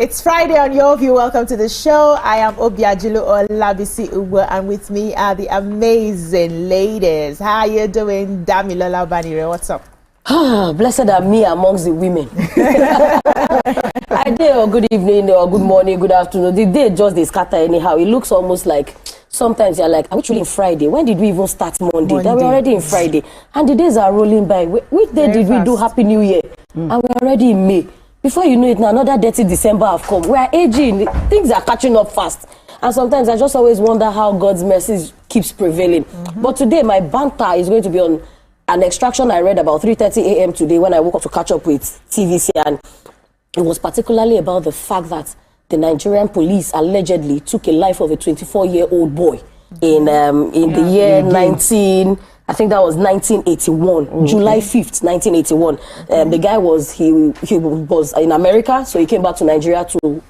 It's Friday on Your View. Welcome to the show. I am Obiajulo Olabisi Ugbo, and with me are the amazing ladies. How you doing, Damilola Banire? What's up? Blessed are me amongst the women. I day or good evening or good morning, good afternoon. The day just they scatter anyhow. It looks almost like sometimes you're like, are we truly in Friday? When did we even start Monday? Then we're already in Friday. And the days are rolling by. Which day did we do Happy New Year? And we're already in May. Before you know it, now another dirty December have come. We are aging. Things are catching up fast. And sometimes I just always wonder how God's mercy keeps prevailing. But today, my banter is going to be on an extraction I read about 3:30 a.m. today when I woke up to catch up with TVC. And it was particularly about the fact that the Nigerian police allegedly took a life of a 24-year-old boy in the year 1981, July 5th, 1981. The guy was he was in America, so he came back to Nigeria to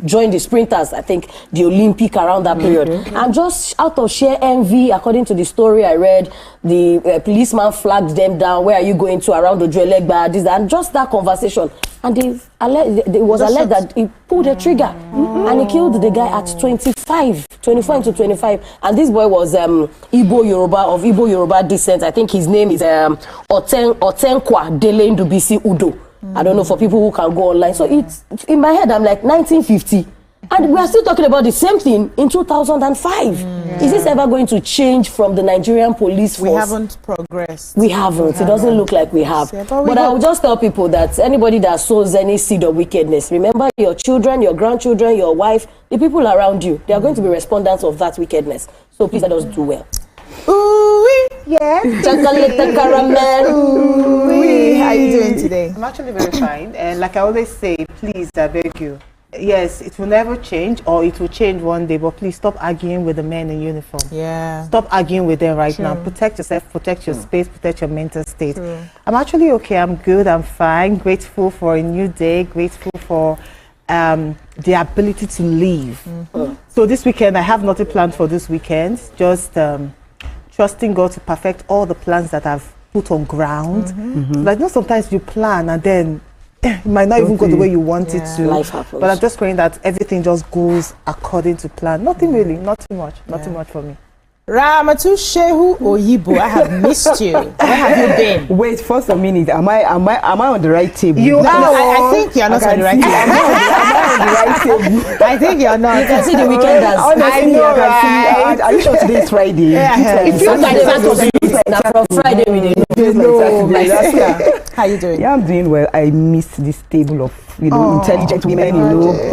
join the sprinters, I think the Olympic around that period. And just out of sheer envy, according to the story I read, the policeman flagged them down. Where are you going to? Around the Ojuelegba, this, and just that conversation. And it was alleged that he pulled a trigger and he killed the guy at 24 into 25. And this boy was Igbo Yoruba descent. I think his name is Otenkwa Dele Ndubisi Udo. I don't know, for people who can go online. So it's in my head, I'm like 1950. And we are still talking about the same thing in 2005. Is this ever going to change from the Nigerian police force? We haven't progressed. We haven't. It doesn't look like we have. But I will just tell people that anybody that sows any seed of wickedness, remember your children, your grandchildren, your wife, the people around you, they are going to be respondents of that wickedness. So please let us do well. Ooh, yeah. Chocolate caramel. Ooh, how are you doing today? I'm actually very fine. And like I always say, please, I beg you. Yes, it will never change, or it will change one day, but please stop arguing with the men in uniform. Yeah. Stop arguing with them right now. Protect yourself, protect your space, protect your mental state. I'm actually okay. I'm good. I'm fine. Grateful for a new day. Grateful for the ability to live. So this weekend, I have nothing planned for this weekend. Just trusting God to perfect all the plans that I've put on ground. Like, you know, sometimes you plan and then it might not even go the way you want it to. Life happens. But I'm just praying that everything just goes according to plan. Nothing really, not too much, not too much for me. Ramatu Shehu Oyibo, I have missed you. Where have you been? Wait, first a minute. Am I on the right table? I think you're not on the right table. Am I on the right table? I think you're not. You can see the weekenders. Honestly, know, I can see. Are you sure today is Friday? It feels like Saturday. Now from Friday we did. How you doing? Yeah, I'm doing well. I miss this table of intelligent women.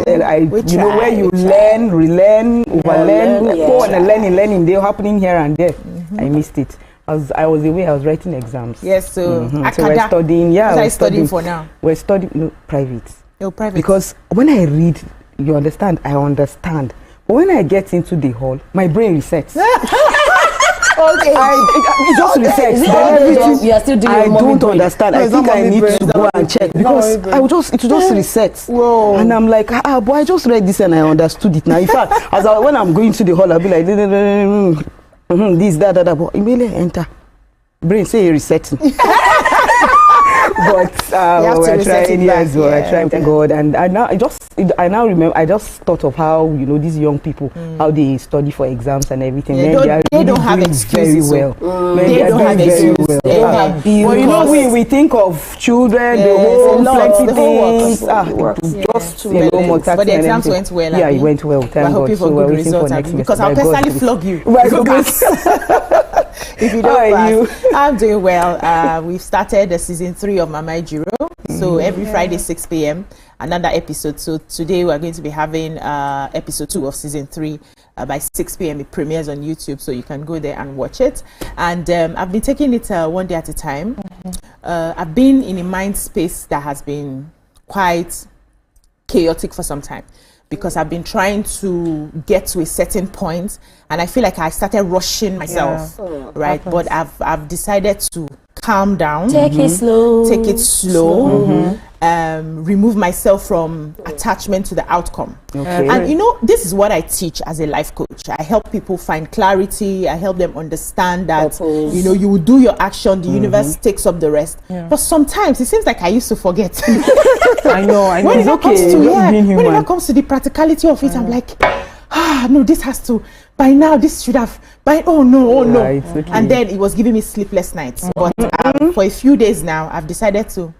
Where you learn, relearn, overlearn, go on and learning. They're happening here and there. I missed it. I was away. I was writing exams. Yes, so so we're studying. Yeah, what are you studying for now? We're studying private. Oh, private. Because when I read, you understand. I understand. But when I get into the hall, my brain resets. Okay. It just resets. You are still doing I don't understand. I think I need to go and check because it just resets. Whoa. And I'm like, boy, I just read this and I understood it now. In fact, when I'm going to the hall, I'll be like, this, that. But immediately enter. Brain say resetting. But we're trying as well. I try, thank God. And I now remember. I just thought of how these young people, how they study for exams and everything. They don't have excuses. Very well. They don't have excuses. They don't have bills. Well, we think of children, the whole plenty things. Just but the exams went well. Yeah, it went well. Thank God. I hope you for good results. Because I'll personally flog you. If you don't pass, I'm doing well. We've started the season 3 of Mama Ejiro. So every Friday 6 p.m. another episode. So today we're going to be having episode 2 of season 3 by 6 p.m. It premieres on YouTube, so you can go there and watch it. And I've been taking it one day at a time. I've been in a mind space that has been quite chaotic for some time, because I've been trying to get to a certain point, and I feel like I started rushing myself, right? But I've decided to calm down, take it slow, remove myself from attachment to the outcome. Okay. And you know, this is what I teach as a life coach. I help people find clarity. I help them understand that, you know, you will do your action, the universe takes up the rest. But sometimes it seems like I used to forget. I know. When It's it comes okay. to when it comes to the practicality of it, I'm like, no, this has to, by now this should have, oh no. Okay. And then it was giving me sleepless nights. But for a few days now, I've decided to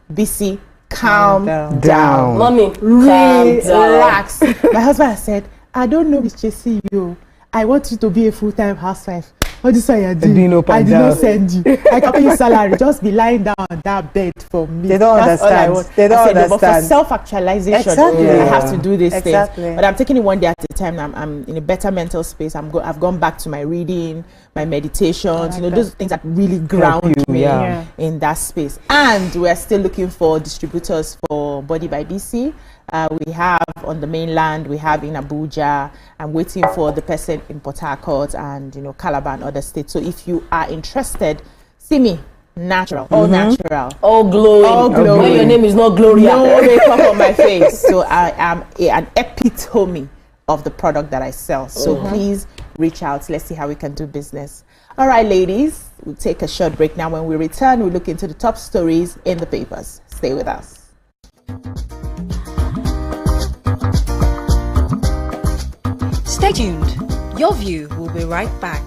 calm down. Mommy, Relax. My husband has said, I don't know it's chasing you. I want you to be a full-time housewife. What is what you're doing? I did not send you. I can pay you salary. Just be lying down on that bed for me. They don't That's all I understand. want. They don't I said, understand. But for self-actualization, Exactly. I have to do these Exactly. things. But I'm taking it one day at a time. I'm in a better mental space. I've gone back to my reading, my meditations. You know, those things that really ground me in that space. And we're still looking for distributors for Body by BC. We have on the mainland, we have in Abuja. I'm waiting for the person in Port Harcourt and, you know, Calabar and other states. So if you are interested, see me. Natural, all natural, all glowing. When your name is not Gloria, no makeup on my face. So I am an epitome of the product that I sell. So please reach out. Let's see how we can do business. All right, ladies, we'll take a short break now. When we return, we'll look into the top stories in the papers. Stay with us. Stay tuned. Your View will be right back.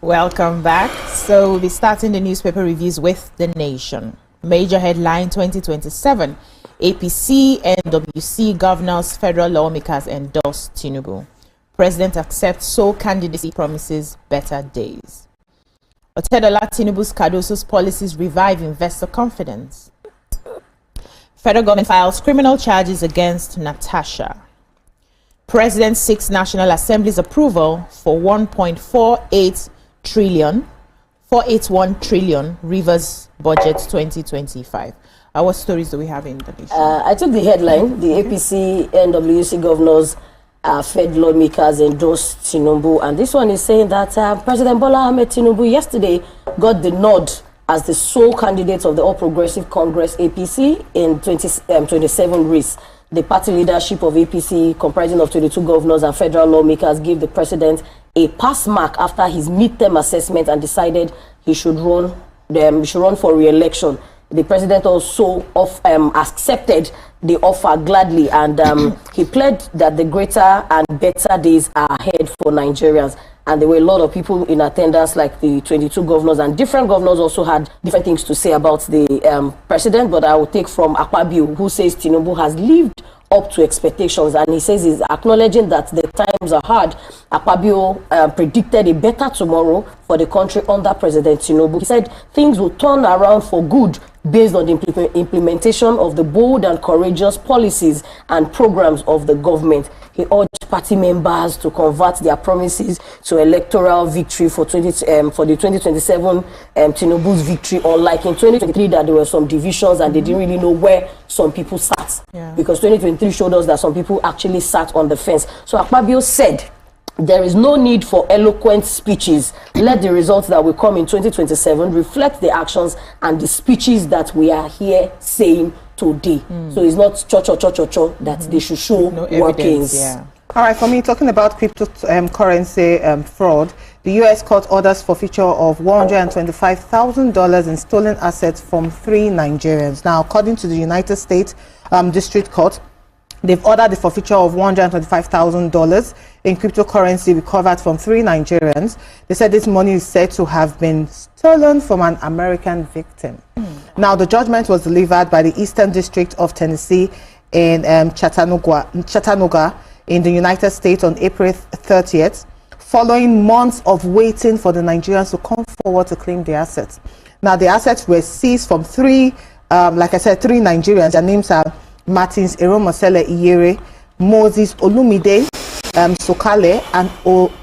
Welcome back. So we'll be starting the newspaper reviews with The Nation. Major headline 2027. APC, NWC governors, federal lawmakers endorse Tinubu. President accepts sole candidacy, promises better days. Otedola Tinubu's Cardoso's policies revive investor confidence. Federal government files criminal charges against Natasha. President seeks National Assembly's approval for 481 trillion Rivers Budget 2025. What stories do we have in the nation? I took the headline, the APC, NWC governors, Fed lawmakers endorse Tinubu, and this one is saying that President Bola Ahmed Tinubu yesterday got the nod as the sole candidate of the All Progressive Congress APC in 27 race. The party leadership of APC, comprising of 22 governors and federal lawmakers, gave the president a pass mark after his midterm assessment and decided he should run for re-election. The president also accepted the offer gladly, and he pledged that the greater and better days are ahead for Nigerians. And there were a lot of people in attendance, like the 22 governors, and different governors also had different things to say about the president. But I will take from Akpabio, who says Tinubu has lived up to expectations, and he says he's acknowledging that the times are hard. Akpabio predicted a better tomorrow for the country under President Tinubu. He said things will turn around for good based on the implementation of the bold and courageous policies and programs of the government. He urged party members to convert their promises to electoral victory for the 2027 Tinubu's victory, unlike in 2023 that there were some divisions and they didn't really know where some people sat. Because 2023 showed us that some people actually sat on the fence. So Akpabio said, there is no need for eloquent speeches. Let the results that will come in 2027 reflect the actions and the speeches that we are here saying today. So it's not cho that they should show workings. All right, for me, talking about cryptocurrency fraud, the U.S. court orders forfeiture of $125,000 in stolen assets from 3 Nigerians. Now, according to the United States District Court, they've ordered the forfeiture of $125,000 in cryptocurrency recovered from 3 Nigerians. They said this money is said to have been stolen from an American victim. Now, the judgment was delivered by the Eastern District of Tennessee in Chattanooga in the United States on April 30th, following months of waiting for the Nigerians to come forward to claim their assets. Now, the assets were seized from 3 Nigerians. Their names are Martins Eromosele Iyere, Moses Olumide Sokale, and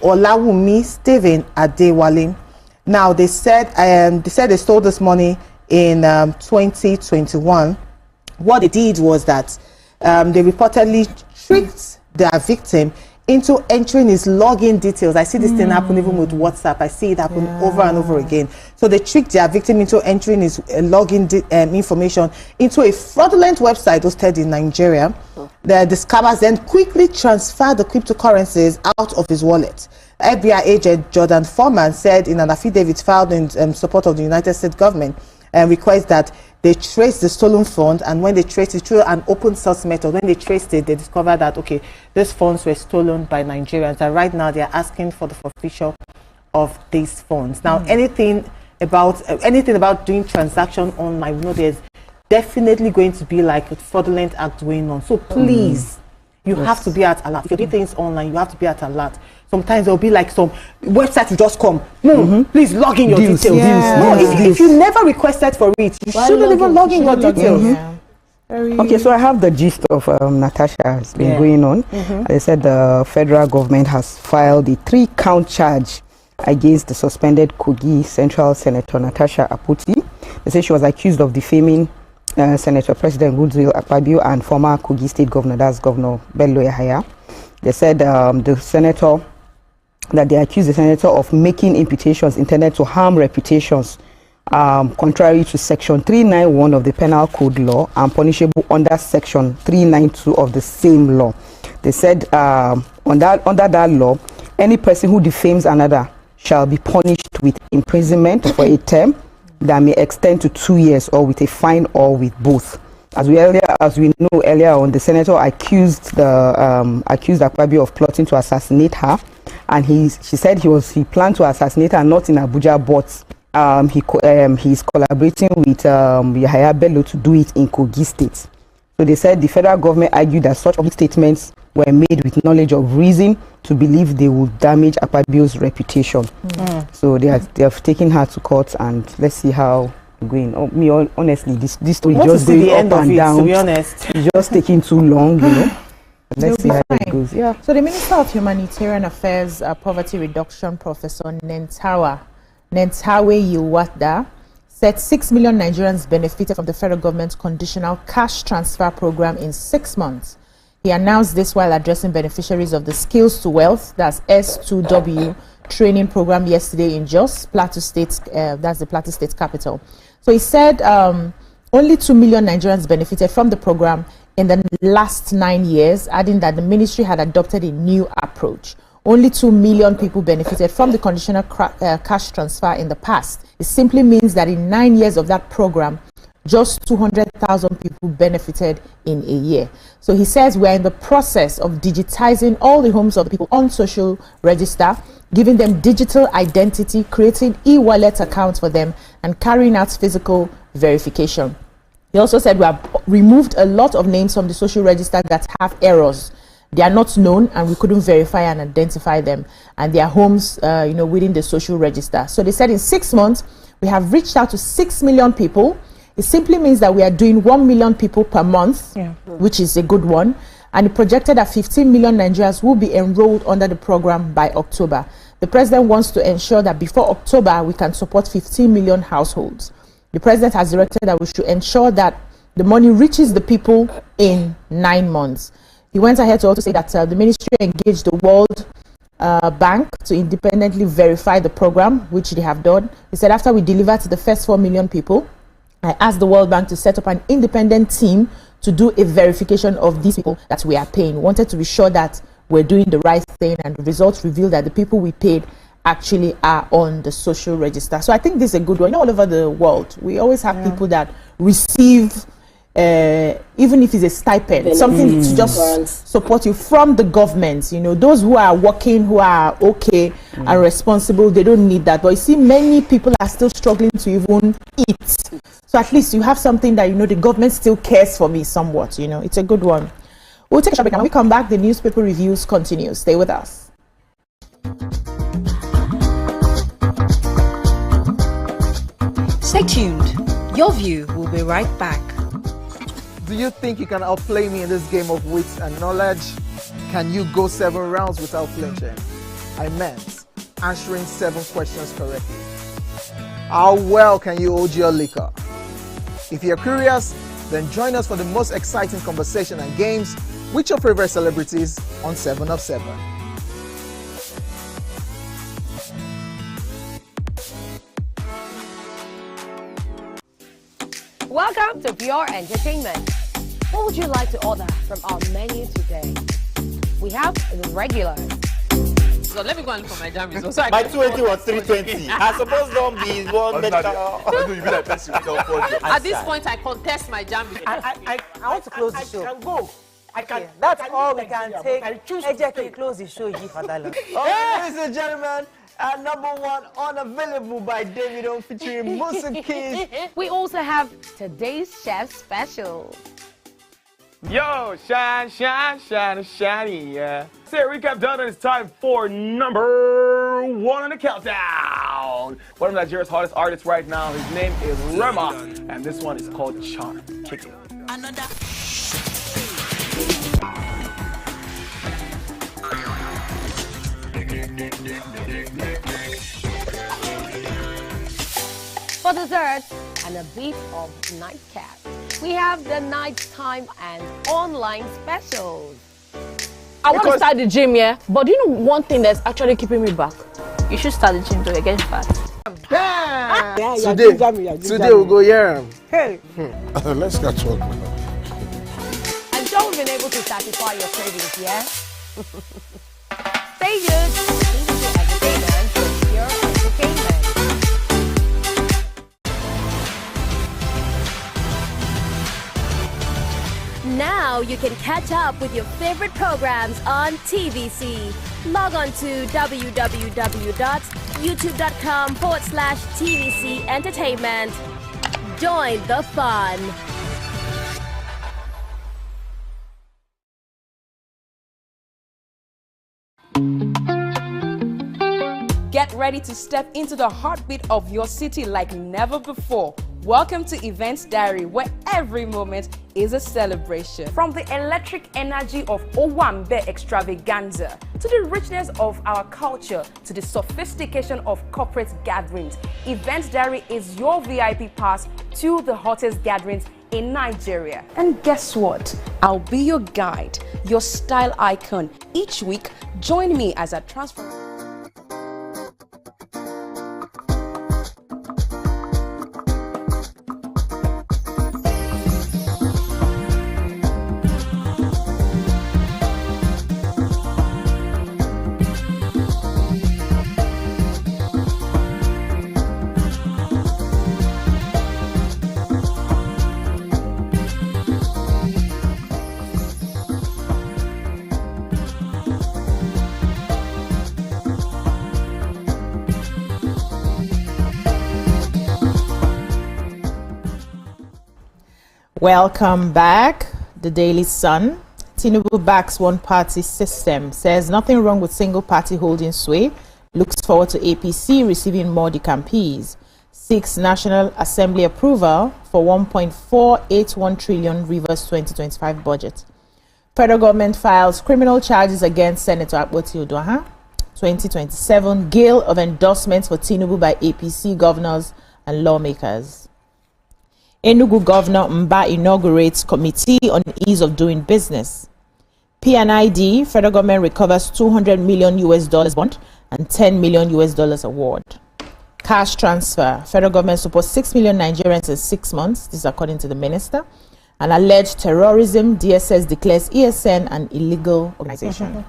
Olawumi Stephen Adewale. Now, they said they stole this money in 2021. What they did was that they reportedly tricked their victim into entering his login details. I see this thing happen even with WhatsApp. I see it happen over and over again. So they tricked their victim into entering his login information into a fraudulent website hosted in Nigeria. The scammers then quickly transferred the cryptocurrencies out of his wallet. FBI agent Jordan Foreman said in an affidavit filed in support of the United States government request that they traced the stolen fund, and when they traced it through an open source method, when they traced it, they discovered that, okay, these funds were stolen by Nigerians, and right now they're asking for the forfeiture of these funds. Now, anything about doing transaction online, you know, there's definitely going to be like a fraudulent act going on. So please, you have to be at alert. If you do things online, you have to be at alert. Sometimes there'll be like some website will just come. Please log in your details. If you never requested for it, you shouldn't even log in your details. Okay, so I have the gist of Natasha has been going on. They said the federal government has filed a 3-count charge against the suspended Kogi Central Senator Natasha Aputi. They say she was accused of defaming Senator President Goodwill Akpabio and former Kogi State Governor, that's Governor Bello Yahaya. They said they accused the senator of making imputations intended to harm reputations, contrary to Section 391 of the Penal Code law and punishable under Section 392 of the same law. They said under that law, any person who defames another shall be punished with imprisonment for a term that may extend to 2 years, or with a fine, or with both. As we know earlier on, the senator accused Akpabio of plotting to assassinate her, and she said he planned to assassinate her not in Abuja, but he's collaborating with Yahaya Bello to do it in Kogi State. So they said the federal government argued that such public statements were made with knowledge of reason to believe they would damage Akpabio's reputation. So they have taken her to court, and let's see how going. Honestly, this story just going up and down. To be honest, it's just taking too long, you know. Let's see how it goes. Yeah. So the Minister of Humanitarian Affairs, Poverty Reduction, Professor Nentawe Yiwada, said 6 million Nigerians benefited from the federal government's conditional cash transfer program in 6 months. He announced this while addressing beneficiaries of the Skills to Wealth, that's S2W, training program yesterday in Jos, Plateau State, that's the Plateau State capital. So he said only 2 million Nigerians benefited from the program in the last 9 years, adding that the ministry had adopted a new approach. Only 2 million people benefited from the conditional cash transfer in the past. It simply means that in 9 years of that program, just 200,000 people benefited in a year. So he says we're in the process of digitizing all the homes of the people on social register, giving them digital identity, creating e-wallet accounts for them, and carrying out physical verification. He also said we have removed a lot of names from the social register that have errors. They are not known and we couldn't verify and identify them, and their homes within the social register. So they said in 6 months we have reached out to 6 million people. It simply means that we are doing 1 million people per month, which is a good one. And it projected that 15 million Nigerians will be enrolled under the program by October. The president wants to ensure that before October, we can support 15 million households. The president has directed that we should ensure that the money reaches the people in 9 months. He went ahead to also say that the ministry engaged the World Bank to independently verify the program, which they have done. He said after we deliver to the first 4 million people, I asked the World Bank to set up an independent team to do a verification of these people that we are paying. We wanted to be sure that we're doing the right thing, and the results reveal that the people we paid actually are on the social register. So I think this is a good one. All over the world, we always have people that receive, even if it's a stipend, something to just support you from the government. You know, those who are working, who are okay and responsible, they don't need that. But you see, many people are still struggling to even eat. So at least you have something that, you know, the government still cares for me somewhat. You know, it's a good one. We'll take a short break, and when we come back, the newspaper reviews continue. Stay with us. Stay tuned. Your view will be right back. Do you think you can outplay me in this game of wits and knowledge? Can you go 7 rounds without flinching? I meant answering 7 questions correctly. How well can you hold your liquor? If you're curious, then join us for the most exciting conversation and games with your favorite celebrities on 7 of 7. Welcome to Pure Entertainment. What would you like to order from our menu today? We have the regular. So let me go and look for my jam results. So My 20 was 320. I suppose don't be one better. At this point, I contest my jam results. I want to close the show. I can go. I can. Okay. That's all we can take. Ejeki, close the show. Ladies and gentlemen, number 1 unavailable by Davido featuring Musa Keys. We also have today's chef special. Yo, shine, shine, shine, shiny, yeah. Say recap done, and it's time for number 1 on the countdown. One of Nigeria's hottest artists right now, his name is Rema, and this one is called Charm. Kick it. Another. For dessert and a bit of nightcap, we have the nighttime and online specials. I want to start the gym, yeah? But do you know one thing that's actually keeping me back? You should start the gym to get fat. Today we'll go here. Hey. Let's catch up. I'm sure we've been able to satisfy your cravings, yeah? Stay good. Entertainment with Pure Entertainment. Now you can catch up with your favorite programs on TVC. Log on to www.youtube.com/TVC Entertainment. Join the fun. Get ready to step into the heartbeat of your city like never before. Welcome to Events Diary, where every moment is a celebration. From the electric energy of Owambe extravaganza, to the richness of our culture, to the sophistication of corporate gatherings, Events Diary is your VIP pass to the hottest gatherings in Nigeria. And guess what? I'll be your guide, your style icon. Each week, join me as I transform. Welcome back. The Daily Sun. Tinubu backs one-party system. Says nothing wrong with single-party holding sway. Looks forward to APC receiving more decampees. Seeks National Assembly approval for 1.481 trillion Rivers 2025 budget. Federal government files criminal charges against Senator Akpoti Uduaghan. 2027 gale of endorsements for Tinubu by APC governors and lawmakers. Enugu Governor Mba inaugurates Committee on Ease of Doing Business. PNID, federal government recovers $200 million bond and $10 million award. Cash transfer, federal government supports 6 million Nigerians in 6 months. This is according to the minister. And alleged terrorism, DSS declares ESN an illegal organization.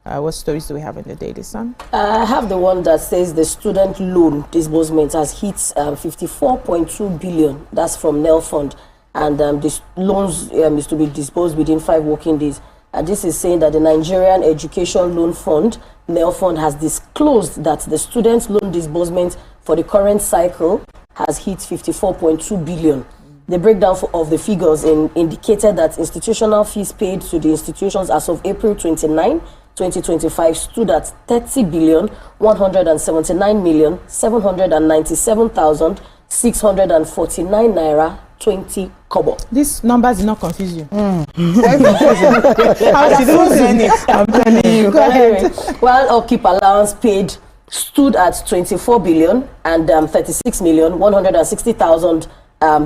What stories do we have in the Daily Sun? I have the one that says the student loan disbursement has hit 54.2 billion. That's from NEL Fund. And this loans is to be disbursed within 5 working days. And this is saying that the Nigerian Education Loan Fund, NEL Fund, has disclosed that the student loan disbursement for the current cycle has hit 54.2 billion. The breakdown of the figures indicated that institutional fees paid to the institutions as of April 29, 2025 stood at 30,179,797,649 naira 20 kobo. These numbers do not confuse you. I'm telling you. Go ahead. While upkeep allowance paid stood at 24 billion and 36,160,000,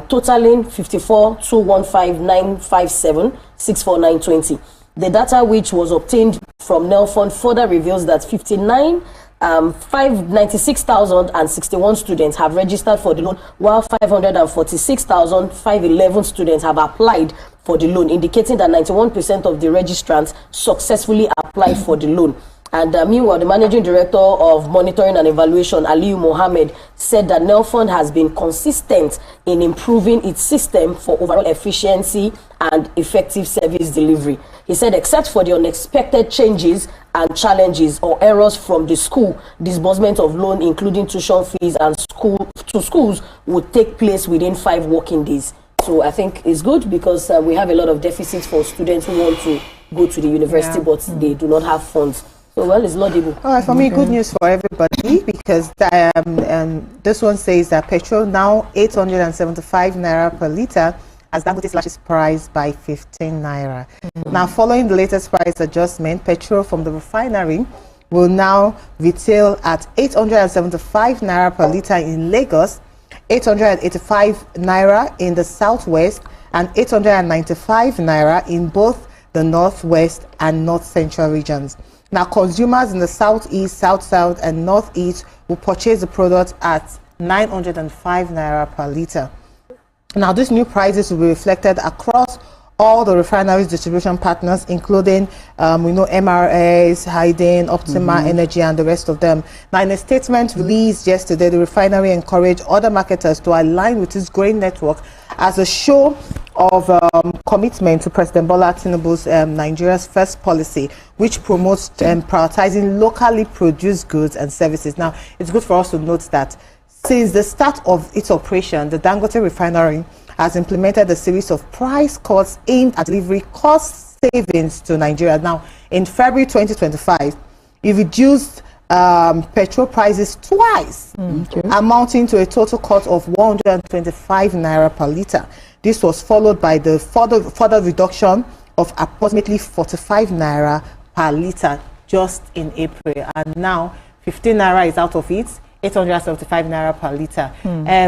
totaling 54,215,957,64920. The data which was obtained from NEL Fund further reveals that 596,061 students have registered for the loan, while 546,511 students have applied for the loan, indicating that 91% of the registrants successfully applied for the loan. And meanwhile, the Managing Director of Monitoring and Evaluation, Aliyu Mohammed, said that NEL Fund has been consistent in improving its system for overall efficiency and effective service delivery. He said, except for the unexpected changes and challenges or errors from the school, disbursement of loan, including tuition fees and schools, would take place within 5 working days. So I think it's good because we have a lot of deficits for students who want to go to the university, but they do not have funds. So, well, it's laudable. All right, for me, good news for everybody because this one says that petrol now 875 naira per litre as Dangote slashes price by 15 naira. Now, following the latest price adjustment, petrol from the refinery will now retail at 875 naira per litre in Lagos, 885 naira in the southwest, and 895 naira in both the northwest and north central regions. Now, consumers in the southeast, south, and northeast will purchase the product at 905 naira per litre. Now, these new prices will be reflected across all the refineries distribution partners, including, MRS, Hayden, Optima Energy, and the rest of them. Now, in a statement released yesterday, the refinery encouraged other marketers to align with its growing network as a show of commitment to President Bola Tinubu's Nigeria's first policy, which promotes prioritizing locally produced goods and services. Now, it's good for us to note that since the start of its operation, the Dangote refinery has implemented a series of price cuts aimed at delivering cost savings to Nigeria. Now, in February 2025, it reduced petrol prices twice, amounting to a total cut of 125 naira per litre. This was followed by the further reduction of approximately 45 naira per litre just in April. And now 15 naira is out of it, 875 naira per litre.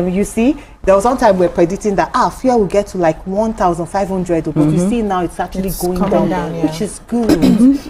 You see, there was one time we were predicting that fuel will get to like 1,500, but you see now it's actually going down, which is good,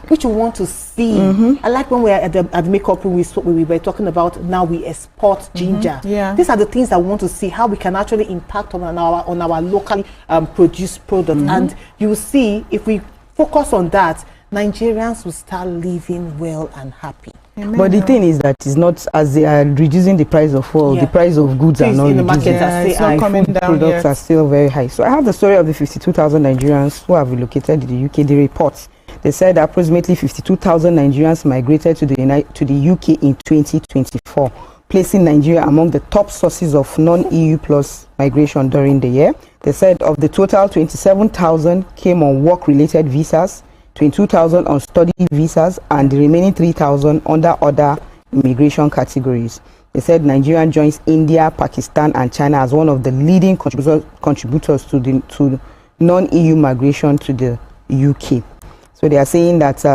which we want to see. I like when we were at the makeup room, we were talking about now we export ginger. These are the things that we want to see, how we can actually impact on our locally produced products. And you will see, if we focus on that, Nigerians will start living well and happy. But the thing is that it's not, as they are reducing the price of oil, the price of goods are not in the reducing. market It's not coming down. Products are still very high. So I have the story of the 52,000 Nigerians who have relocated to the UK. The reports, they said approximately 52,000 Nigerians migrated to the UK in 2024. placing Nigeria among the top sources of non-EU plus migration during the year. They said of the total, 27,000 came on work-related visas, 22,000 on study visas, and the remaining 3,000 under other immigration categories. They said Nigeria joins India, Pakistan, and China as one of the leading contributors to non-EU migration to the UK. So they are saying that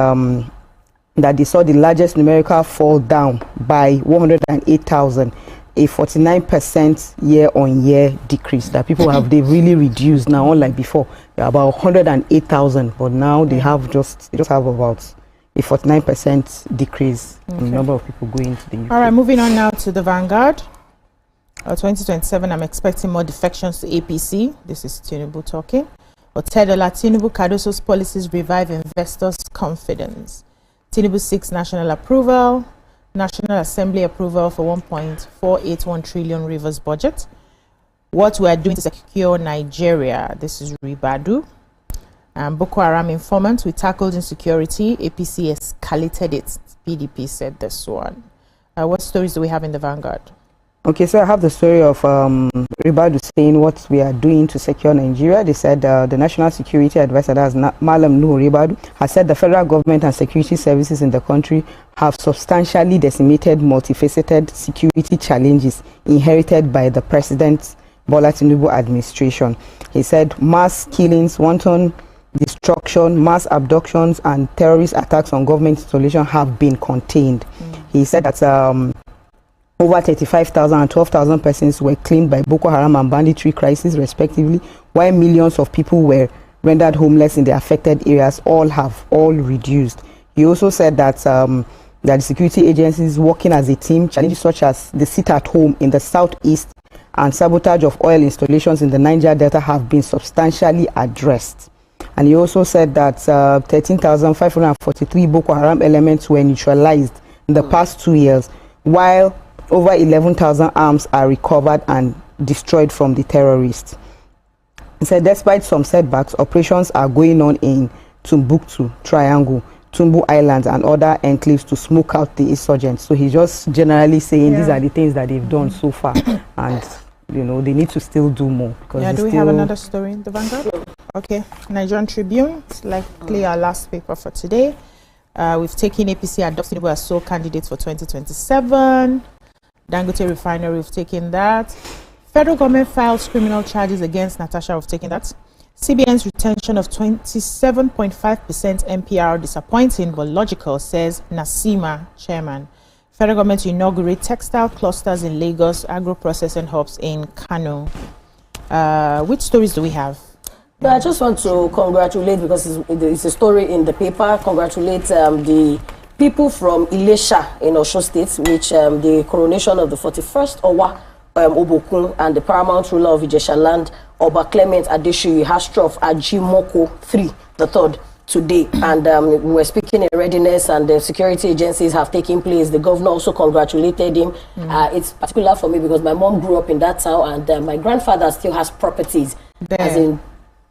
that they saw the largest numerical fall down by 108,000, a 49% year-on-year decrease. That people have they really reduced now, unlike before. They're about 108,000, but now they just have about a 49% decrease in the number of people going to the UK. All right, moving on now to the Vanguard. 2027, I'm expecting more defections to APC. This is Tinubu talking. Otedola, Tinubu Cardoso's policies revive investors' confidence. Tinubu seeks national approval, National Assembly approval for 1.481 trillion Rivers budget. What we are doing to secure Nigeria. This is Ribadu. Boko Haram informant, we tackled insecurity. APC escalated it. PDP said this one. What stories do we have in the Vanguard? Okay, so I have the story of Ribadu saying what we are doing to secure Nigeria. They said the National Security Advisor, that's Malam Nuhu Ribadu, has said the federal government and security services in the country have substantially decimated multifaceted security challenges inherited by the President Bola Tinubu administration. He said mass killings, wanton destruction, mass abductions, and terrorist attacks on government installations have been contained. He said that over 35,000 and 12,000 persons were claimed by Boko Haram and banditry crisis, respectively, while millions of people were rendered homeless in the affected areas. All reduced. He also said that that the security agencies working as a team, challenges such as the sit-at-home in the southeast and sabotage of oil installations in the Niger Delta have been substantially addressed. And he also said that 13,543 Boko Haram elements were neutralized in the past 2 years, while over 11,000 arms are recovered and destroyed from the terrorists. He said despite some setbacks, operations are going on in Timbuktu, Triangle, Tumbu Islands, and other enclaves to smoke out the insurgents. So he's just generally saying these are the things that they've done so far, and you know they need to still do more. Do we have another story in the Vanguard? Okay, Nigerian Tribune. It's likely our last paper for today. We've taken APC adopting as sole candidate for 2027. Dangote Refinery, we've taken that. Federal government files criminal charges against Natasha, we've taken that. CBN's retention of 27.5% MPR disappointing but logical, says Nasima, chairman. Federal government to inaugurate textile clusters in Lagos, agro-processing hubs in Kano. Which stories do we have? No, I just want to congratulate, because it's a story in the paper, congratulate the people from Ilesha in Osun State, which the coronation of the 41st Owa Obokun and the paramount ruler of Ijesha land, Oba Clement Adeshuyi Hastrof Ajimoko III, the third, today. And we were speaking in readiness, and the security agencies have taken place. The governor also congratulated him. It's particular for me because my mom grew up in that town, and my grandfather still has properties, as in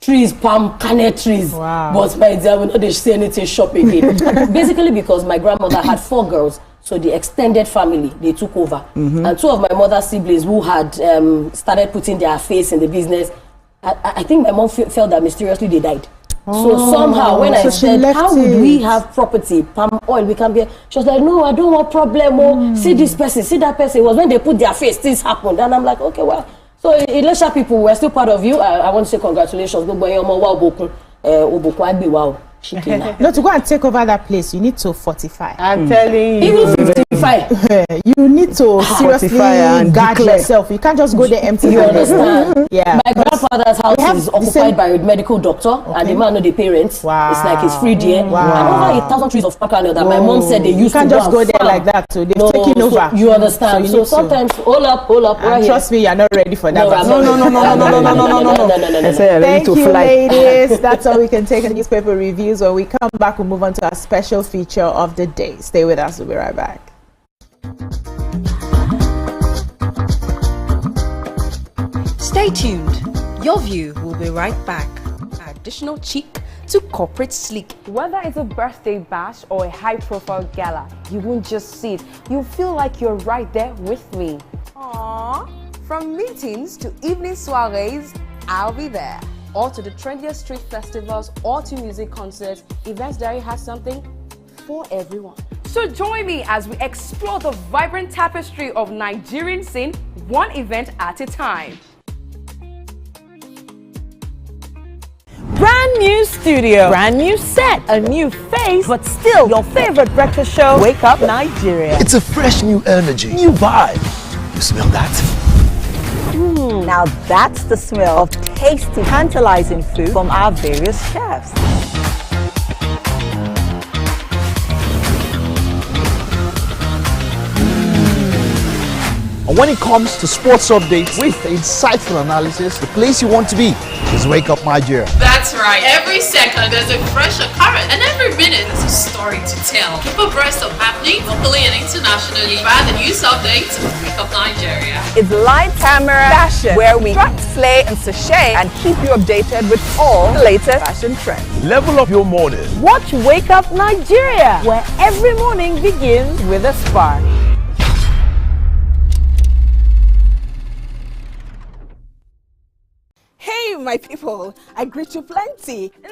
trees, palm kernel trees. Wow. But my dear, we don't see anything shop again. Basically because my grandmother had 4 girls, so the extended family, they took over. And 2 of my mother's siblings who had started putting their face in the business, I think my mom felt that mysteriously they died. So somehow when I said, how would we have property, palm oil, we can be, she was like, no, I don't want problem. See this person, see that person. It was when they put their face, things happened. And I'm like, okay, well. So Ilesha people, we're still part of you. I want to say congratulations. No, to go and take over that place, you need to fortify. I'm telling you. Even 55. You need to seriously guard yourself. You can't just go there empty. You understand? Yeah. My grandfather's house is occupied by a medical doctor, and the man know the parents. Wow. It's like it's free there. Wow. And over 1,000 trees of pakano that my mom said they used to. You can't just go there like that. So they've taken over. You understand? So sometimes, hold up. And trust me, you're not ready for that. No. Thank you, ladies. That's all we can take in newspaper reviews. When we come back, we'll move on to our special feature of the day. Stay with us. We'll be right back. Stay tuned. Your view will be right back. Additional cheek to corporate sleek. Whether it's a birthday bash or a high-profile gala, you won't just sit. You feel like you're right there with me. Aww. From meetings to evening soirees, I'll be there. Or to the trendiest street festivals or to music concerts, Events Diary has something for everyone. So join me as we explore the vibrant tapestry of Nigerian scene, one event at a time. Brand new studio, brand new set, a new face, but still your favorite breakfast show, Wake Up Nigeria. It's a fresh new energy, new vibe. You smell that? Now that's the smell of tasty, tantalizing food from our various chefs. And when it comes to sports updates with insightful analysis, the place you want to be is Wake Up Nigeria. That's right. Every second there's a fresh occurrence, and every minute there's a story to tell. Keep abreast of happening locally and internationally via the news updates of Wake Up Nigeria. It's light, camera, fashion, where we strut, slay, and sachet, and keep you updated with all the latest fashion trends. Level up your morning. Watch Wake Up Nigeria, where every morning begins with a spark. Hey, my people, I greet you plenty. My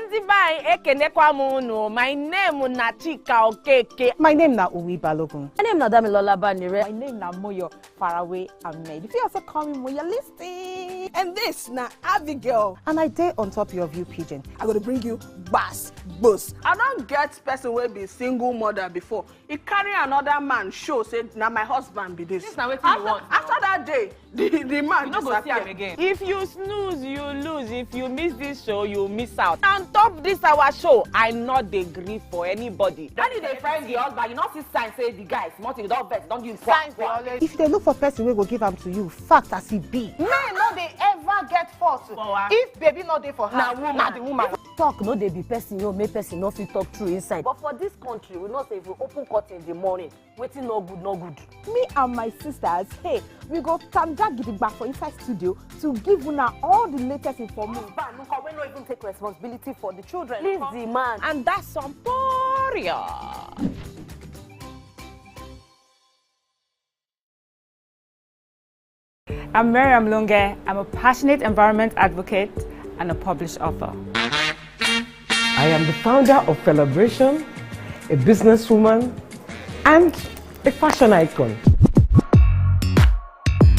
name is Nachika Okeke. My name is Uwi Balogun. My name is Damilola Banire. My name is Moyo Faraway Ahmed. If you also call me Moyo, listen. And this na Abigail. And I dare on top of you, pigeon. I'm going to bring you bass, boost. I don't get person will be single mother before. He carry another man show, say, now my husband be this. Now what you want? After that day, the man you go see him again. If you snooze, you lose. If you miss this show, you miss out. On top this our show, I not dey gree for anybody. When they find the husband, you not see sign say the guy is not, you don't vex, don't give signs. If they look for person, we go give them to you. Fact as it be. Men no they ever get forced. If baby not there for her, na the woman. Talk no dey be person, no make person no fit talk true inside. But for this country, we not say if we open court in the morning, waiting no good, no good. Me and my sisters, hey, we go tanda gidigba for inside studio to give una all the latest information. We no even take responsibility for the children. Leave the man. And that's some poria. I'm Miriam Lunge. I'm a passionate environment advocate and a published author. I am the founder of Celebration, a businesswoman, and a fashion icon.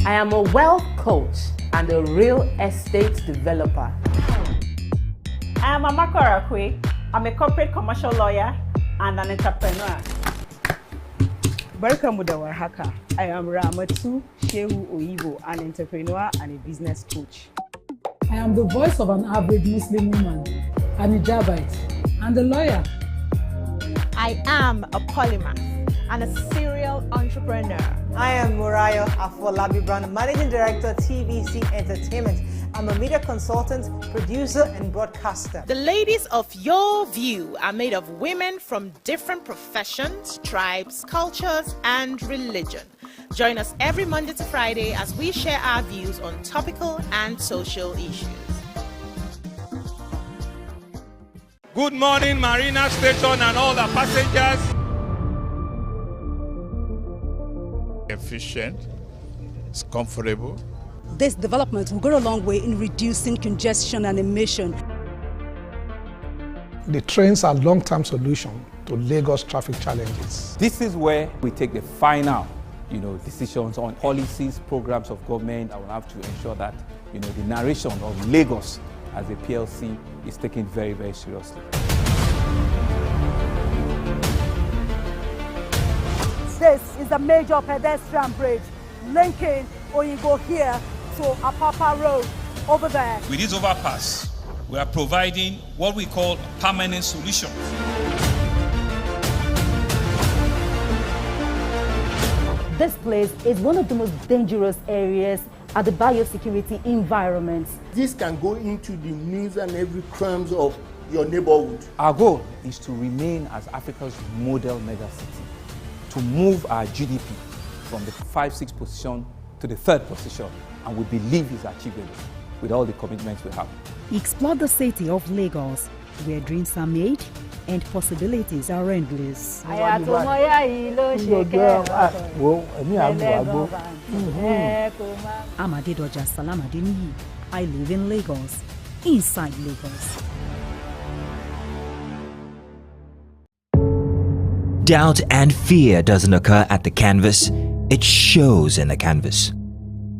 I am a wealth coach and a real estate developer. I am Amako Arakwe. I'm a corporate commercial lawyer and an entrepreneur. Welcome to Warhaka. I am Ramatu Shehu Oyibo, an entrepreneur and a business coach. I am the voice of an average Muslim woman, an hijabite, and a lawyer. I am a polymath and a serial entrepreneur. I am Murayo Afolabi Brown, Managing Director, TVC Entertainment. I'm a media consultant, producer, and broadcaster. The ladies of your view are made of women from different professions, tribes, cultures, and religion. Join us every Monday to Friday as we share our views on topical and social issues. Good morning, Marina Station and all the passengers. Efficient, it's comfortable. This development will go a long way in reducing congestion and emission. The trains are long-term solution to Lagos traffic challenges. This is where we take the final, decisions on policies, programs of government that will have to ensure that, the narration of Lagos as a PLC is taken very, very seriously. This is a major pedestrian bridge linking Oyinbo here to Apapa Road over there. With this overpass, we are providing what we call a permanent solution. This place is one of the most dangerous areas at the biosecurity environment. This can go into the news and every crimes of your neighborhood. Our goal is to remain as Africa's model megacity, to move our GDP from the 5-6 position to the 3rd position, and we believe is achievable with all the commitments we have. Explore the city of Lagos where dreams are made and possibilities are endless. I'm Adedoja Salamadini. I live in Lagos, inside Lagos. Doubt and fear doesn't occur at the canvas, it shows in the canvas.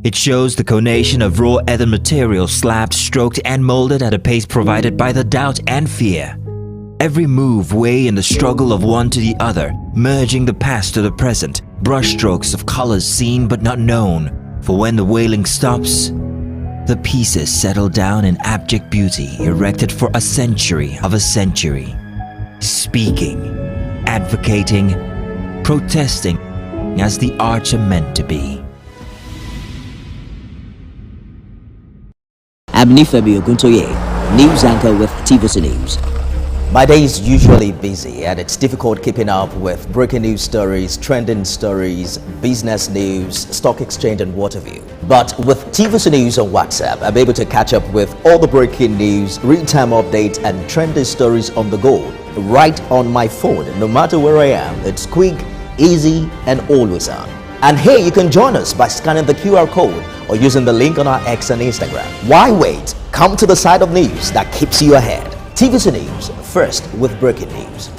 It shows the conation of raw earthen material slabbed, stroked and molded at a pace provided by the doubt and fear. Every move weigh in the struggle of one to the other, merging the past to the present, brushstrokes of colors seen but not known. For when the wailing stops, the pieces settle down in abject beauty erected for a century of a century. Speaking, advocating, protesting as the arts are meant to be. I'm Nifemi Oguntoye, news anchor with TVC News. My day is usually busy and it's difficult keeping up with breaking news stories, trending stories, business news, stock exchange and what have you. But with TVC News on WhatsApp, I'm able to catch up with all the breaking news, real-time updates and trending stories on the go, right on my phone, no matter where I am. It's quick, easy and always on. And here you can join us by scanning the QR code or using the link on our X and Instagram. Why wait? Come to the side of news that keeps you ahead. TVC News, first with breaking news.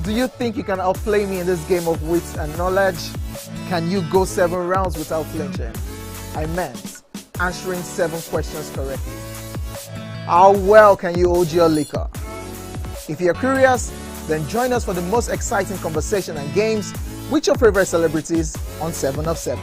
Do you think you can outplay me in this game of wits and knowledge? Can you go 7 rounds without flinching? I meant answering 7 questions correctly. How well can you hold your liquor? If you're curious, then join us for the most exciting conversation and games with your favorite celebrities on 7 of 7.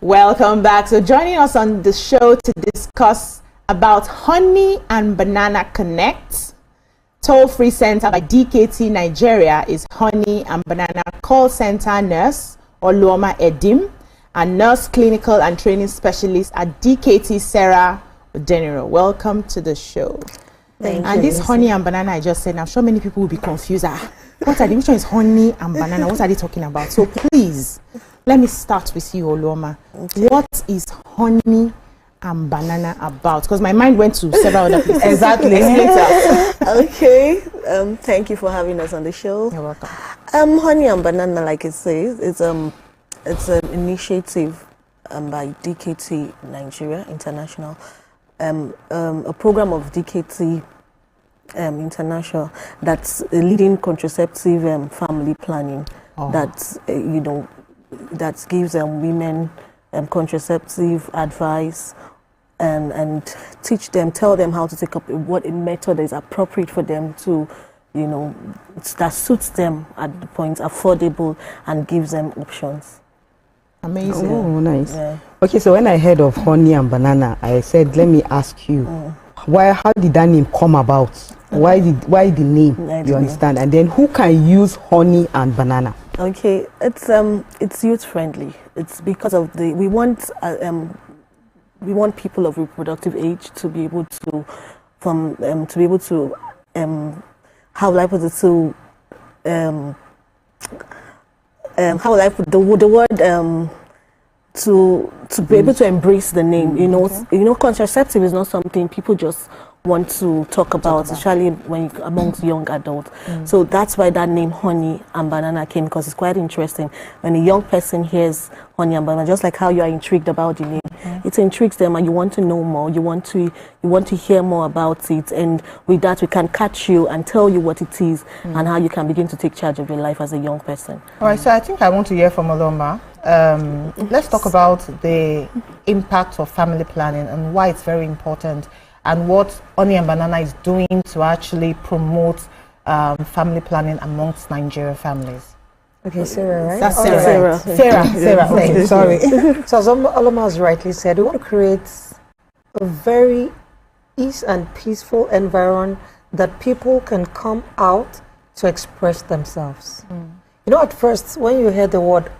Welcome back. So joining us on the show to discuss about Honey and Banana Connect, toll-free center by DKT Nigeria, is Honey and Banana call center nurse Oluoma Edim and nurse clinical and training specialist at DKT Sarah Odeniro. Welcome to the show. Thank and you. This Honey and Banana I just said, I'm sure many people will be confused. What are they? Which one is Honey and Banana? What are they talking about? So please, let me start with you, Oluoma. Okay. What is Honey and Banana about? Because my mind went to several other places. Exactly. Okay. Thank you for having us on the show. You're welcome. Honey and Banana, like it says, it's an initiative by DKT Nigeria International, a program of DKT International that's a leading contraceptive family planning that that gives women contraceptive advice and tell them how to take up what method is appropriate for them to that suits them at the point, affordable, and gives them options. Amazing. Oh, nice. Yeah. Okay, so when I heard of honey and banana, I said, let me ask you, how did that name come about? Why the name? You understand? And then who can use honey and banana? Okay, it's youth friendly. It's because of we want people of reproductive age to be able to how will I put it, how will I put the word to be able to embrace the name. Contraceptive is not something people just want to talk about, especially amongst young adults. So that's why that name honey and banana came, because it's quite interesting. When a young person hears honey and banana, just like how you are intrigued about the name, it intrigues them and you want to know more. You want to hear more about it, and with that we can catch you and tell you what it is and how you can begin to take charge of your life as a young person. All right, so I think I want to hear from Oloma. Let's talk about the impact of family planning and why it's very important, and what Honey and Banana is doing to actually promote family planning amongst Nigerian families. Okay, Sarah, right? That's Sarah. Sarah. Okay, sorry. So as Oloma has rightly said, we want to create a very ease and peaceful environment that people can come out to express themselves. At first, when you hear the word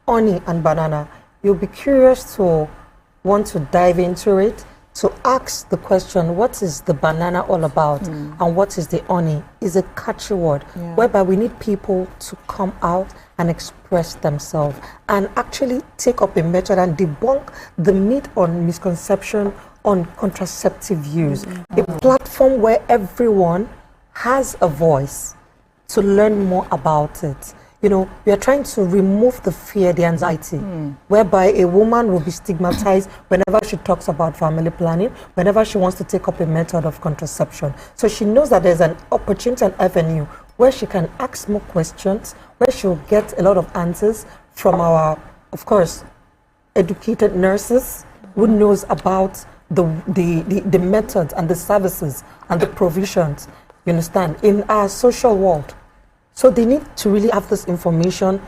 honey and banana, you'll be curious to want to dive into it, to ask the question, what is the banana all about and what is the honey? Is a catchy word, whereby we need people to come out and express themselves and actually take up a method and debunk the myth or misconception on contraceptive use. A platform where everyone has a voice to learn more about it. We are trying to remove the fear, the anxiety, whereby a woman will be stigmatized whenever she talks about family planning, whenever she wants to take up a method of contraception. So she knows that there's an opportunity and avenue where she can ask more questions, where she'll get a lot of answers from our, of course, educated nurses who knows about the methods and the services and the provisions, you understand, in our social world. So they need to really have this information,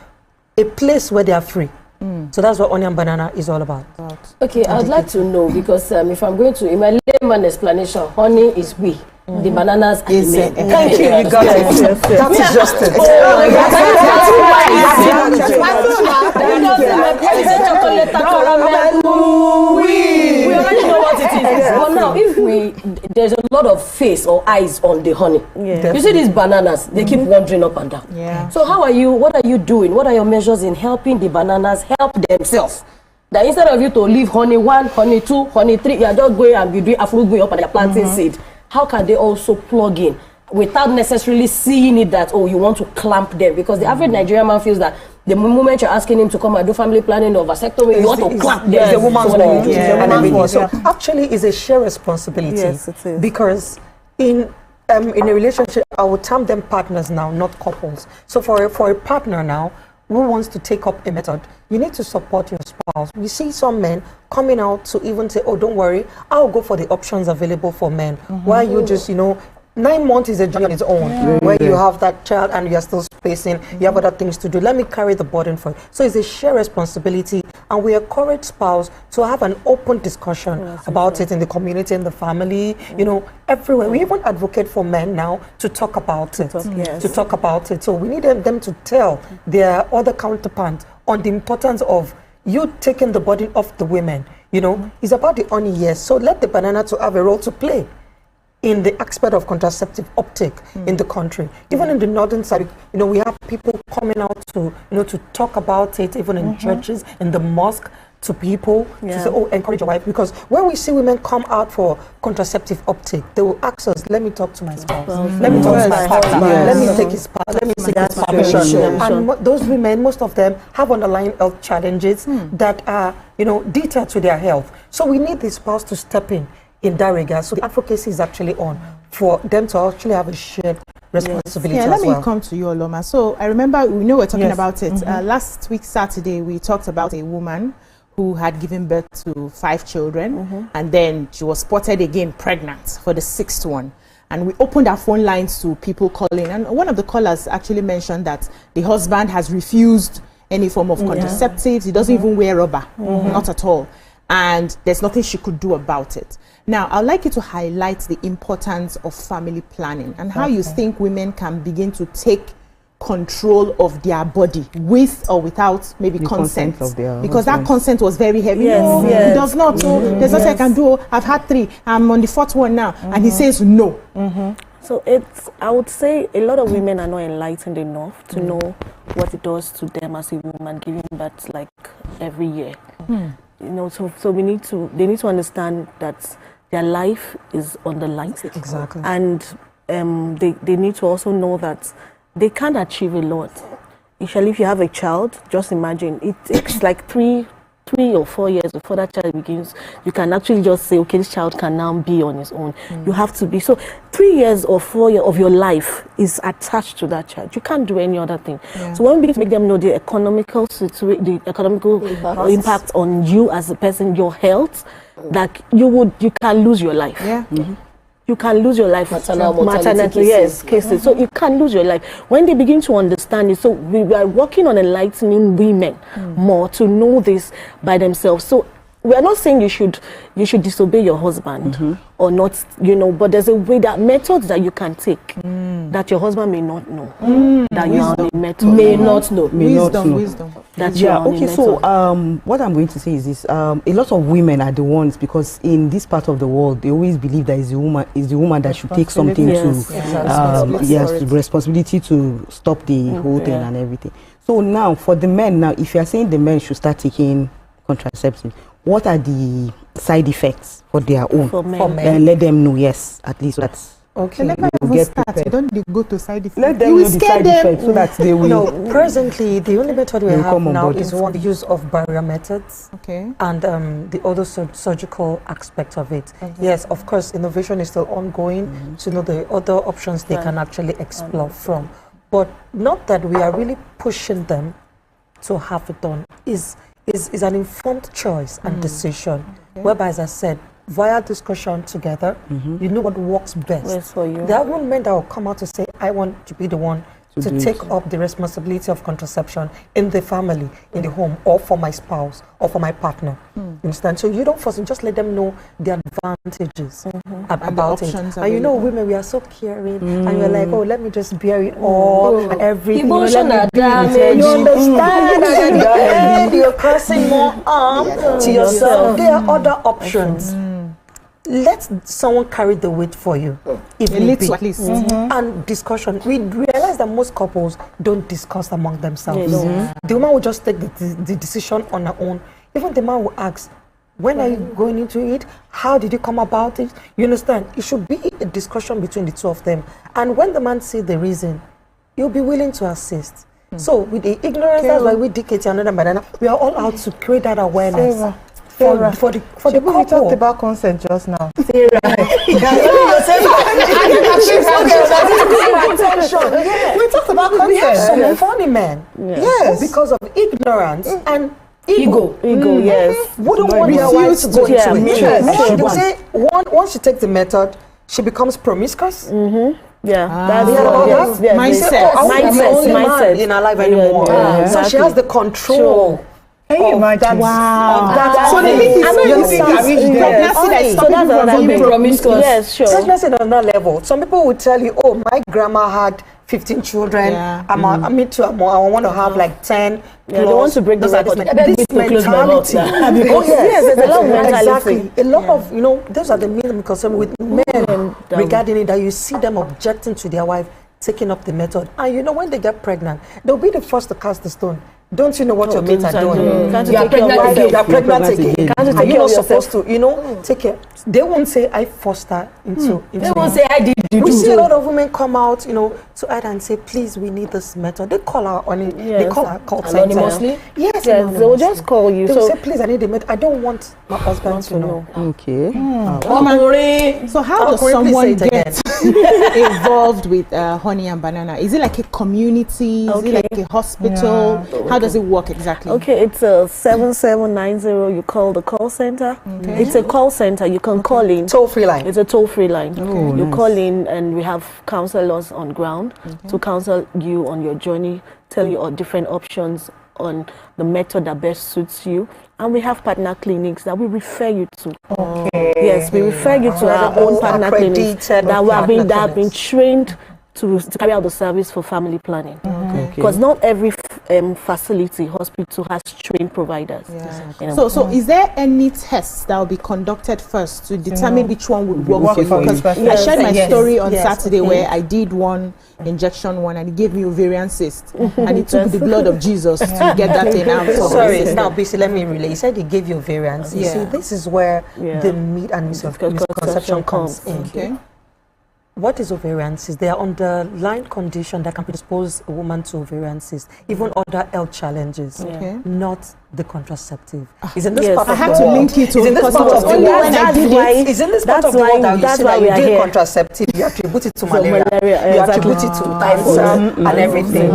a place where they are free. So that's what Honey and Banana is all about. Okay, I'd like to know, because if I'm going to, in my layman explanation, honey is we. The bananas are the men. Thank you, you got it. That is just it. We already know what it is. But now, if there's a lot of face or eyes on the honey. You see these bananas, they keep wandering up and down. So what are you doing? What are your measures in helping the bananas help themselves? That instead of you to leave honey 1, honey 2, honey 3, you are just going and be doing afro up and you're planting seed. How can they also plug in without necessarily seeing it that, you want to clamp them? Because the average Nigerian man feels that the moment you're asking him to come and do family planning or vasectomy, you want to clamp them. It's a woman's world. So actually, it's a shared responsibility. Yes, it is. Because in a relationship, I would term them partners now, not couples. So for a partner now who wants to take up a method, you need to support your spouse. We see some men coming out to even say, don't worry, I'll go for the options available for men. While you just, 9 months is a journey on its own, where you have that child and you're still spacing, you have other things to do. Let me carry the burden for you. So it's a shared responsibility, and we encourage spouse to have an open discussion about it in the community, in the family, everywhere. We even advocate for men now to talk about it, to talk about it. So we need them to tell their other counterparts on the importance of you taking the burden off the women. It's about the honey, yes. So let the banana to have a role to play in the aspect of contraceptive uptake in the country. Even in the northern side, we have people coming out to, to talk about it, even in churches, in the mosque, to people to say, encourage your wife. Because when we see women come out for contraceptive uptake, they will ask us, let me talk to my spouse, let me talk to my partner, let me take his part, let me seek his permission. And those women, most of them have underlying health challenges that are, deter to their health. So we need the spouse to step in that regard. So the advocacy is actually on for them to actually have a shared responsibility as well. Let me come to you, Oloma. So I remember, we're talking about it. Last week, Saturday, we talked about a woman who had given birth to 5 children, and then she was spotted again pregnant for the 6th one. and we opened our phone lines to people calling. And one of the callers actually mentioned that the husband has refused any form of contraceptives. He doesn't even wear rubber, not at all. And there's nothing she could do about it. Now, I'd like you to highlight the importance of family planning and how you think women can begin to take control of their body with or without maybe consent of their because husbands. That consent was very heavy. No, he does not. There's nothing I can do. I've had 3. I'm on the 4th one now. And he says no. So I would say a lot of women are not enlightened enough to know what it does to them as a woman giving birth like every year. You know, so they need to understand that their life is on the line. Exactly. And they need to also know that they can achieve a lot. Usually if you have a child, just imagine, it takes like 3 or 4 years before that child begins. You can actually just say, okay, this child can now be on his own. You have to be. So 3 years or 4 years of your life is attached to that child. You can't do any other thing. So when we begin to make them know the economical impact on you as a person, your health, that you can lose your life. You can lose your life. Maternity cases. So you can lose your life. When they begin to understand it, so we are working on enlightening women more to know this by themselves. So we are not saying you should disobey your husband or not, you know, but there's a way, that methods that you can take that your husband may not know. That you are on a method. May not know. Wisdom. That so what I'm going to say is this: a lot of women are the ones, because in this part of the world they always believe that it's the woman that should take something to responsibility to stop the whole thing and everything. So now for the men, now if you are saying the men should start taking contraceptives, what are the side effects for their own? For men. Let them know, at least that's okay. Let them start. You don't go to side effects. Let them know the side effects so that they will. No, presently the only method we have now is the use of barrier methods. And the other surgical aspect of it. Yes, of course, innovation is still ongoing to know the other options they can actually explore from. But not that we are really pushing them to have it done. Is an informed choice and decision, whereby, as I said, via discussion together, you know what works best for you. There are women that will come out to say, I want to be the one to take up the responsibility of contraception in the family, in the home, or for my spouse, or for my partner. Understand? So you don't force them, just let them know the advantages about it. And you know, women, we are so caring, and we're like, oh, let me just bear it all, and everything. Emotional damage. You understand? You're crossing more arm to yourself. There are other options. Let someone carry the weight for you, if need be. At least. And discussion. We realize that most couples don't discuss among themselves. The woman will just take the decision on her own. Even the man will ask, when are you going into it? How did you come about it? You understand? It should be a discussion between the two of them. And when the man sees the reason, he'll be willing to assist. So with the ignorance, that's why we dictate another banana. We are all out to create that awareness. For the couple. We talked about consent just now. We talked about consent. We have some funny men. Yes. Because of ignorance and ego. Yes. Wouldn't want their wife to go into it. Say once she takes the method, she becomes promiscuous. That's mindset in her life anymore. So she has the control. Can you imagine? Pregnancy on that level. Some people will tell you, oh, my grandma had 15 children. I want to have like 10. They want to break the record. This mentality. There's a lot of mentality. Exactly. A lot of, those are the main concerns with men regarding it, that you see them objecting to their wife taking up the method. And when they get pregnant, they'll be the first to cast the stone. Don't you know what your mates are doing? You are pregnant again. Are you not supposed to, take care? They won't say, I forced her into They won't say, I did. We see a lot of women come out, to add and say, please, we need this method. They call her on it. They call her call anonymously. Yes, they will just call you. They will say, please, I need the method. I don't want my husband to know. Okay. So how does someone get involved with Honey and Banana? Is it like a community? Is it like a hospital? How does it work exactly? Okay, it's a 7790. You call the call center. It's a call center. You can call in. Toll-free line. It's a toll-free line. You call in. and we have counselors on ground to counsel you on your journey, tell you all different options on the method that best suits you. And we have partner clinics that we refer you to. Okay. Yes, we refer you to our own partner clinics that have been trained to carry out the service for family planning. Because not every facility, hospital has trained providers. You know. So is there any tests that will be conducted first to determine which one would work for you? Because I shared my story on Saturday where I did one injection and it gave me ovarian cyst, and it took the blood of Jesus to get that thing out. Sorry, now BC, let me relay. You said it gave you ovarian cyst. You see, this is where the meat and misconception comes in. Okay. What is ovarian cyst? They are underlying condition that can predispose a woman to ovarian cyst, even other health challenges, not the contraceptive. Is in this part of the world. I had to link it to because it was only when I did it. Is in this part of the world that you see that you did contraceptive, you attribute it to malaria, you attribute it to cancer and everything.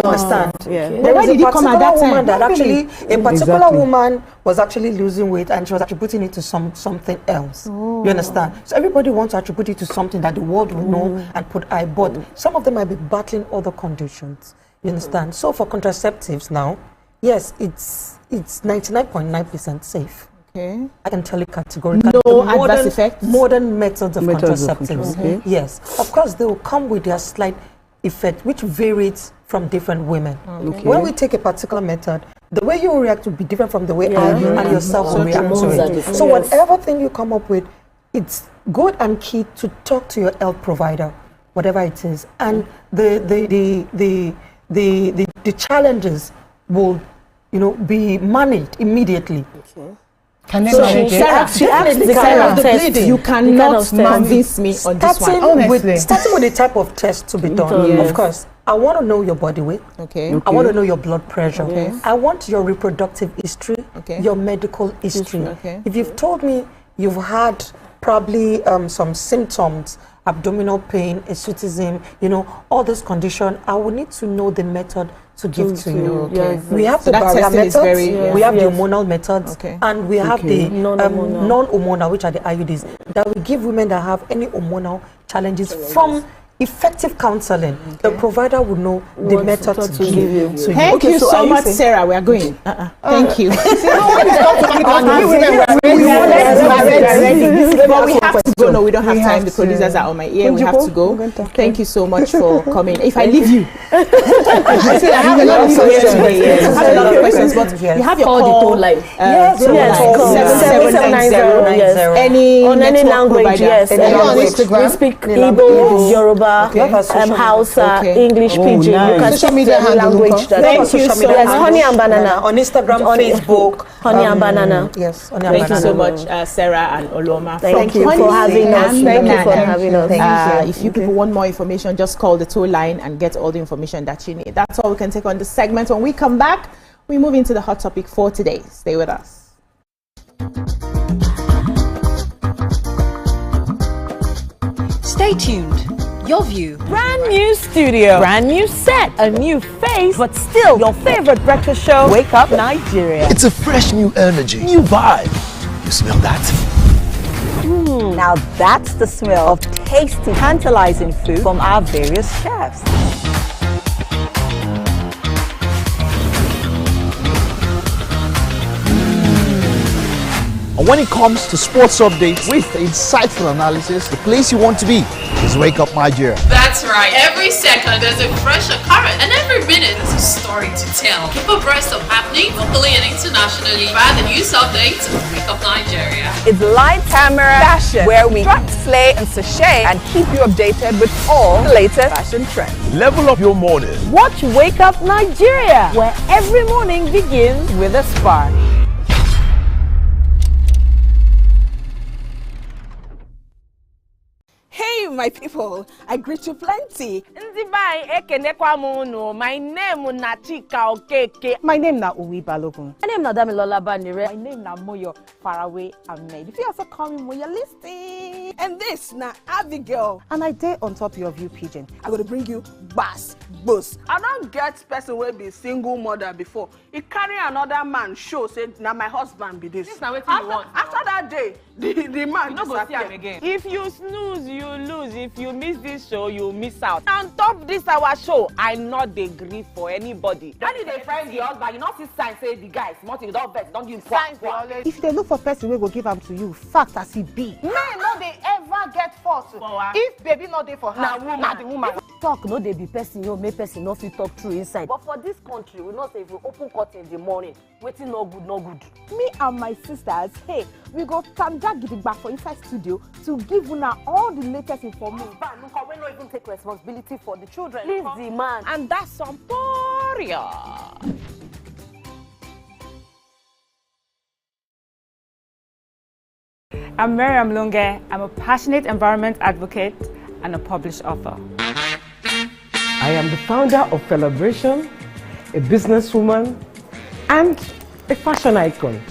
Understand? But why did it come at that time? That actually, a particular woman was actually losing weight and she was attributing it to something else. You understand? So everybody wants to attribute it to something that the world will know and put eye, but some of them might be battling other conditions. You understand? So for contraceptives now, yes, it's 99.9% safe. Okay. I can tell you categorically. No adverse effects? Modern methods of contraceptives. Yes. Of course, they will come with their slight effect, which varies from different women. When we take a particular method, the way you react will be different from the way I and yourself will react to it. So whatever thing you come up with, it's good and key to talk to your health provider, whatever it is, and the challenges will, be managed immediately. Can they manage it? She asked the kind of test. You cannot convince me on this one. Starting with the type of test to be done, of course. I want to know your body weight. I want to know your blood pressure. I want your reproductive history, your medical history. If you've told me you've had probably some symptoms, abdominal pain, hirsutism, all this condition, I will need to know the method to give to you. We have the barrier methods, we have the hormonal methods, and we have the non-hormonal, which are the IUDs, that will give women that have any hormonal challenges from effective counseling. The provider will know the method to give you. Thank you so much, Sarah. We are going. Thank you. But we have to go. No, we don't have time. The producers are on my ear. We have to go. Thank you so much for coming. If I leave you, I have a lot of questions, but you have your call line. Yes, 7790. Any language, yes. We speak Igbo, Yoruba, Hausa, English, Pidgin. You can social media language. Thank you so much. Yes, Honey and Banana on Instagram, Facebook. Honey and Banana. Yes, thank you so much, Sarah and Oloma. Thank you for having us. Thank you for having us. If you people want more information, just call the toll line and get all the information that you need. That's all we can take on this segment. When we come back, we move into the hot topic for today. Stay with us. Stay tuned. Your view. Brand new studio, brand new set, a new face, but still your favorite breakfast show, Wake Up Nigeria. It's a fresh new energy, new vibe. You smell that? Now that's the smell of tasty, tantalizing food from our various chefs. And when it comes to sports updates with insightful analysis, the place you want to be is Wake Up Nigeria. That's right. Every second there's a fresh occurrence, and every minute there's a story to tell. Keep abreast of happening locally and internationally via the news updates of Wake Up Nigeria. It's light camera fashion, where we strut, slay, and sashay, and keep you updated with all the latest fashion trends. Level up your morning. Watch Wake Up Nigeria, where every morning begins with a spark. Hey, my people, I greet you plenty. My name is Nachika Okeke. My name is Uwi Balogun. My name is Damilola Banire. My name is Moyo Faraway Ahmed. If you also call me Moyo, listen. And this na Abigail. And I dare on top of your view pigeon. I'm going to bring you bass, boost. I don't get person will be single mother before. He carry another man show, say, now my husband be this. This now what you want. After that day, the man you not go see him again. If you snooze, you lose. news. If you miss this show, you miss out. On top this our show, I not dey gree for anybody. When you dey find the husband, you not see sign say the guy smart, you don't vex, don't give signs. If they look for person wey go give am to you, fact as e be. Men no dey ever get fault. If baby no dey for her, na the woman. Talk no dey be person, make person no fit talk true inside. But for this country, we know say if we open curtain in the morning, wetin no good, no good. Me and my sisters, hey, we go tanda gidigba for inside studio to give una all the latest information. Look, we no even take responsibility for the children. Leave the man. And that's some period. I'm Miriam Lunge. I'm a passionate environment advocate and a published author. I am the founder of Celebration, a businesswoman, and a fashion icon.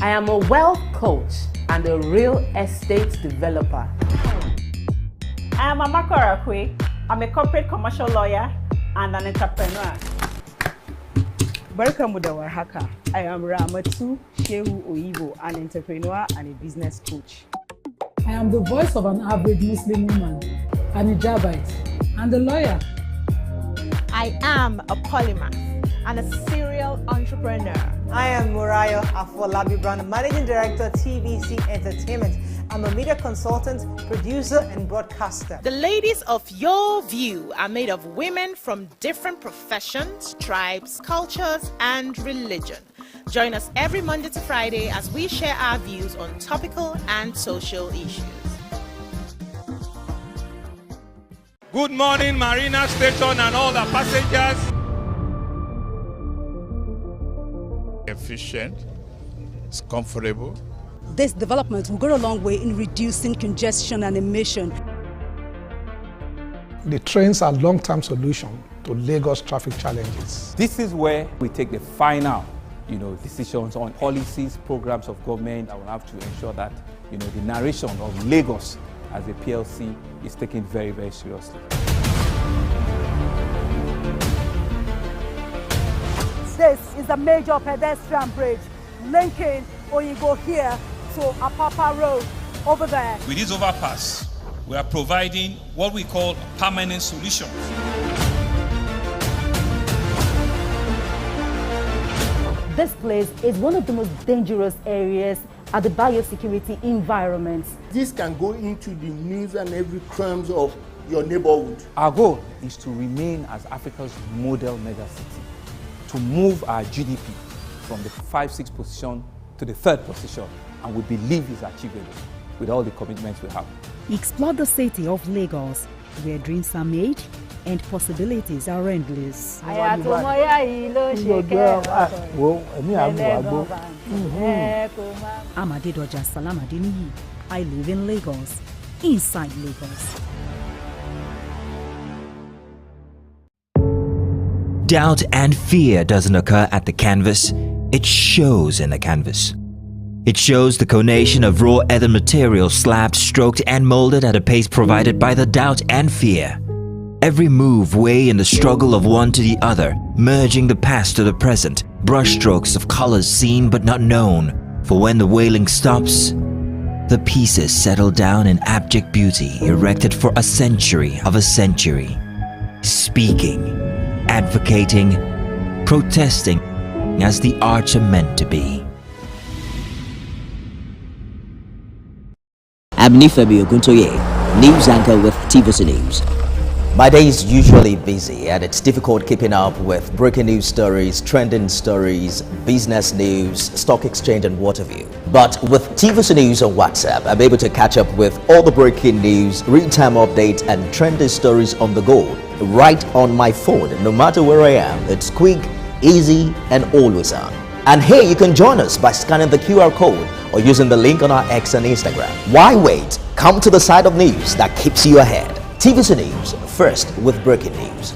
I am a wealth coach and a real estate developer. I am Amako Arakwe. I'm a corporate commercial lawyer and an entrepreneur. Barkamu da warhaka. I am Ramatu Shehu Oyibo, an entrepreneur and a business coach. I am the voice of an average Muslim woman, an hijabite, and a lawyer. I am a polymath and a serial entrepreneur. I am Murayo Afolabi Brown, Managing Director, TVC Entertainment. I'm a media consultant, producer, and broadcaster. The ladies of Your View are made of women from different professions, tribes, cultures, and religion. Join us every Monday to Friday as we share our views on topical and social issues. Good morning, Marina Station and all the passengers. Efficient, it's comfortable. This development will go a long way in reducing congestion and emission. The trains are a long-term solution to Lagos traffic challenges. This is where we take the final, decisions on policies, programs of government that will have to ensure that, the narration of Lagos as a PLC is taken very, very seriously. This is a major pedestrian bridge linking Oyingo here to Apapa Road over there. With this overpass, we are providing what we call permanent solutions. This place is one of the most dangerous areas at the biosecurity environment. This can go into the news and every crimes of your neighborhood. Our goal is to remain as Africa's model megacity, to move our GDP from the 5-6 position to the 3rd position, and we believe is achievable with all the commitments we have. Explore the city of Lagos, where dreams are made and possibilities are endless. I'm Adedoja Salamadini. I live in Lagos, inside Lagos. Doubt and fear doesn't occur at the canvas, it shows in the canvas. It shows the conation of raw earthen material slabbed, stroked and molded at a pace provided by the doubt and fear. Every move way in the struggle of one to the other, merging the past to the present, brushstrokes of colors seen but not known. For when the wailing stops, the pieces settle down in abject beauty erected for a century of a century. Speaking, advocating, protesting as the arts are meant to be. I'm Nifemi Oguntoye, news anchor with TVC News. My day is usually busy and it's difficult keeping up with breaking news stories, trending stories, business news, stock exchange and what have you. But with TVC News on WhatsApp, I'm able to catch up with all the breaking news, real-time updates and trending stories on the go, right on my phone, no matter where I am. It's quick, easy and always on. And here you can join us by scanning the QR code or using the link on our X and Instagram. Why wait? Come to the side of news that keeps you ahead. TVC News, first with breaking news.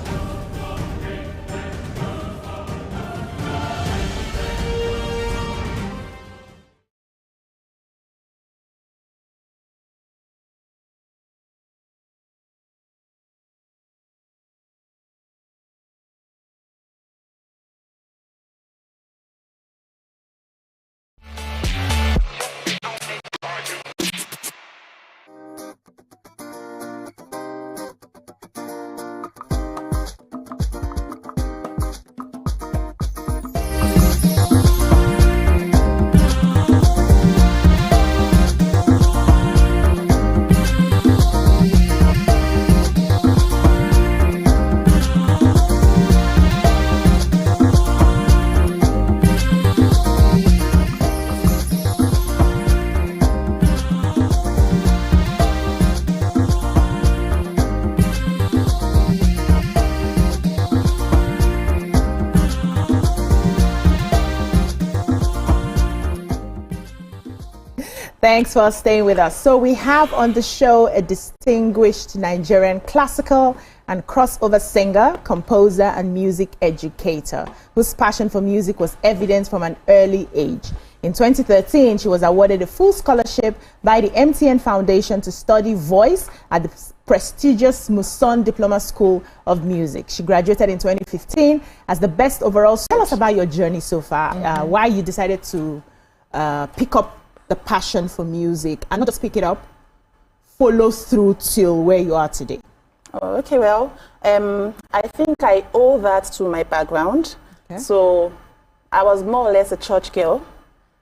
Thanks for staying with us. So we have on the show a distinguished Nigerian classical and crossover singer, composer, and music educator whose passion for music was evident from an early age. In 2013, she was awarded a full scholarship by the MTN Foundation to study voice at the prestigious Muson Diploma School of Music. She graduated in 2015 as the best overall. Tell us about your journey so far, why you decided to pick up the passion for music, and not just pick it up, follow through till where you are today. Oh, okay, well, I think I owe that to my background. Okay. So I was more or less a church girl,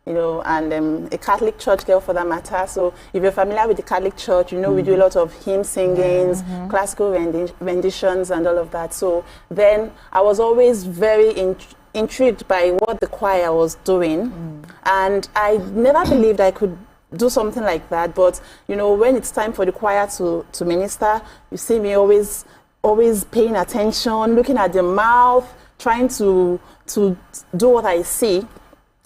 you know, and a Catholic church girl for that matter. So if you're familiar with the Catholic church, you know, we do a lot of hymn singings, classical renditions and all of that. So then I was always very intrigued by what the choir was doing. And I never believed I could do something like that. But, you know, when it's time for the choir to minister, you see me always paying attention, looking at the mouth, trying to do what I see.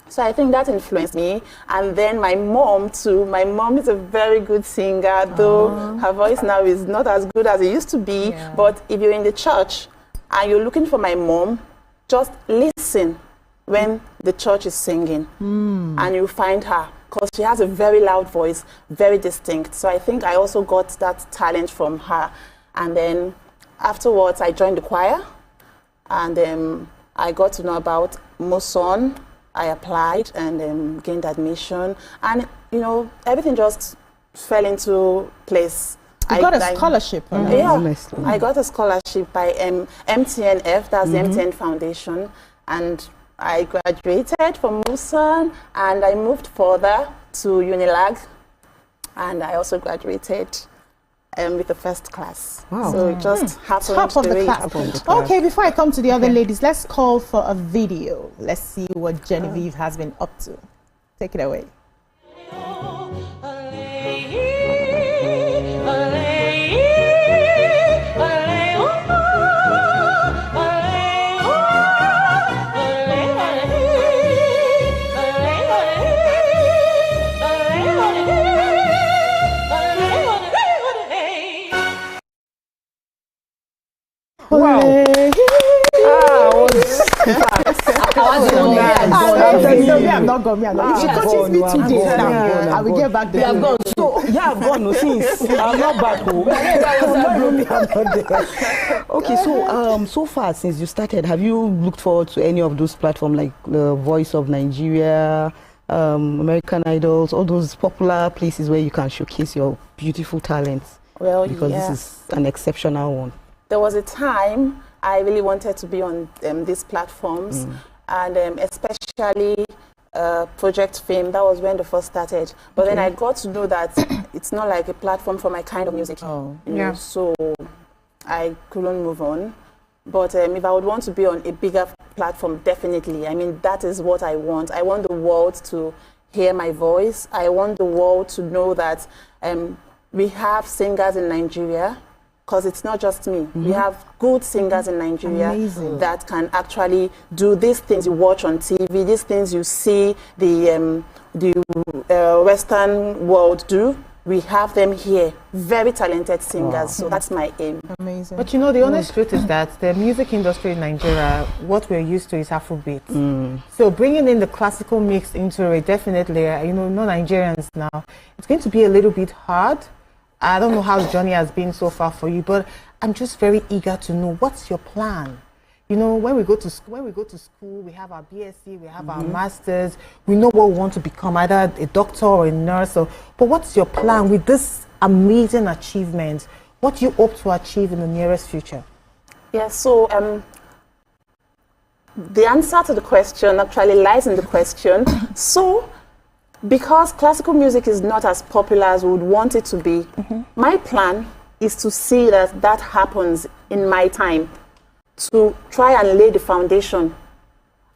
So I think that influenced me. And then my mom too. My mom is a very good singer, though her voice now is not as good as it used to be. Yeah. But if you're in the church and you're looking for my mom, just listen when the church is singing and you find her, because she has a very loud voice, very distinct. So I think I also got that talent from her. And then afterwards I joined the choir, and I got to know about Muson. I applied and gained admission, and you know, everything just fell into place. You got a scholarship? Yeah, I got a scholarship by MTNF, that's the MTN Foundation, and I graduated from Muson, and I moved further to Unilag, and I also graduated with the first class. Wow. So it just happened. Top of the class. Okay, before I come to the other ladies, let's call for a video. Let's see what Genevieve has been up to. Take it away. Wow. I'm not gone. If she touches me today, I will get back there. I've gone. So, yeah, I've gone since. I'm not back home. Okay, so far since you started, have you looked forward to any of those platforms like the Voice of Nigeria, American Idols, all those popular places where you can showcase your beautiful talents? Well, because this is an exceptional one. There was a time I really wanted to be on these platforms, and especially Project Fame. That was when they first started. But then I got to know that it's not like a platform for my kind of music. You know, so I couldn't move on. But if I would want to be on a bigger platform, definitely. I mean, that is what I want. I want the world to hear my voice. I want the world to know that we have singers in Nigeria. Because it's not just me. We have good singers in Nigeria that can actually do these things you watch on TV, these things you see the Western world do. We have them here, very talented singers. So that's my aim. Amazing. But you know, the honest truth is that the music industry in Nigeria, what we're used to is Afrobeat. So bringing in the classical mix into it, definitely, you know, non-Nigerians now, it's going to be a little bit hard. I don't know how the journey has been so far for you, but I'm just very eager to know what's your plan. You know, when we go to school, we have our BSc, we have our masters, we know what we want to become, either a doctor or a nurse. But what's your plan with this amazing achievement? What do you hope to achieve in the nearest future? Yeah, so the answer to the question actually lies in the question. So, because classical music is not as popular as we would want it to be, my plan is to see that that happens in my time, to try and lay the foundation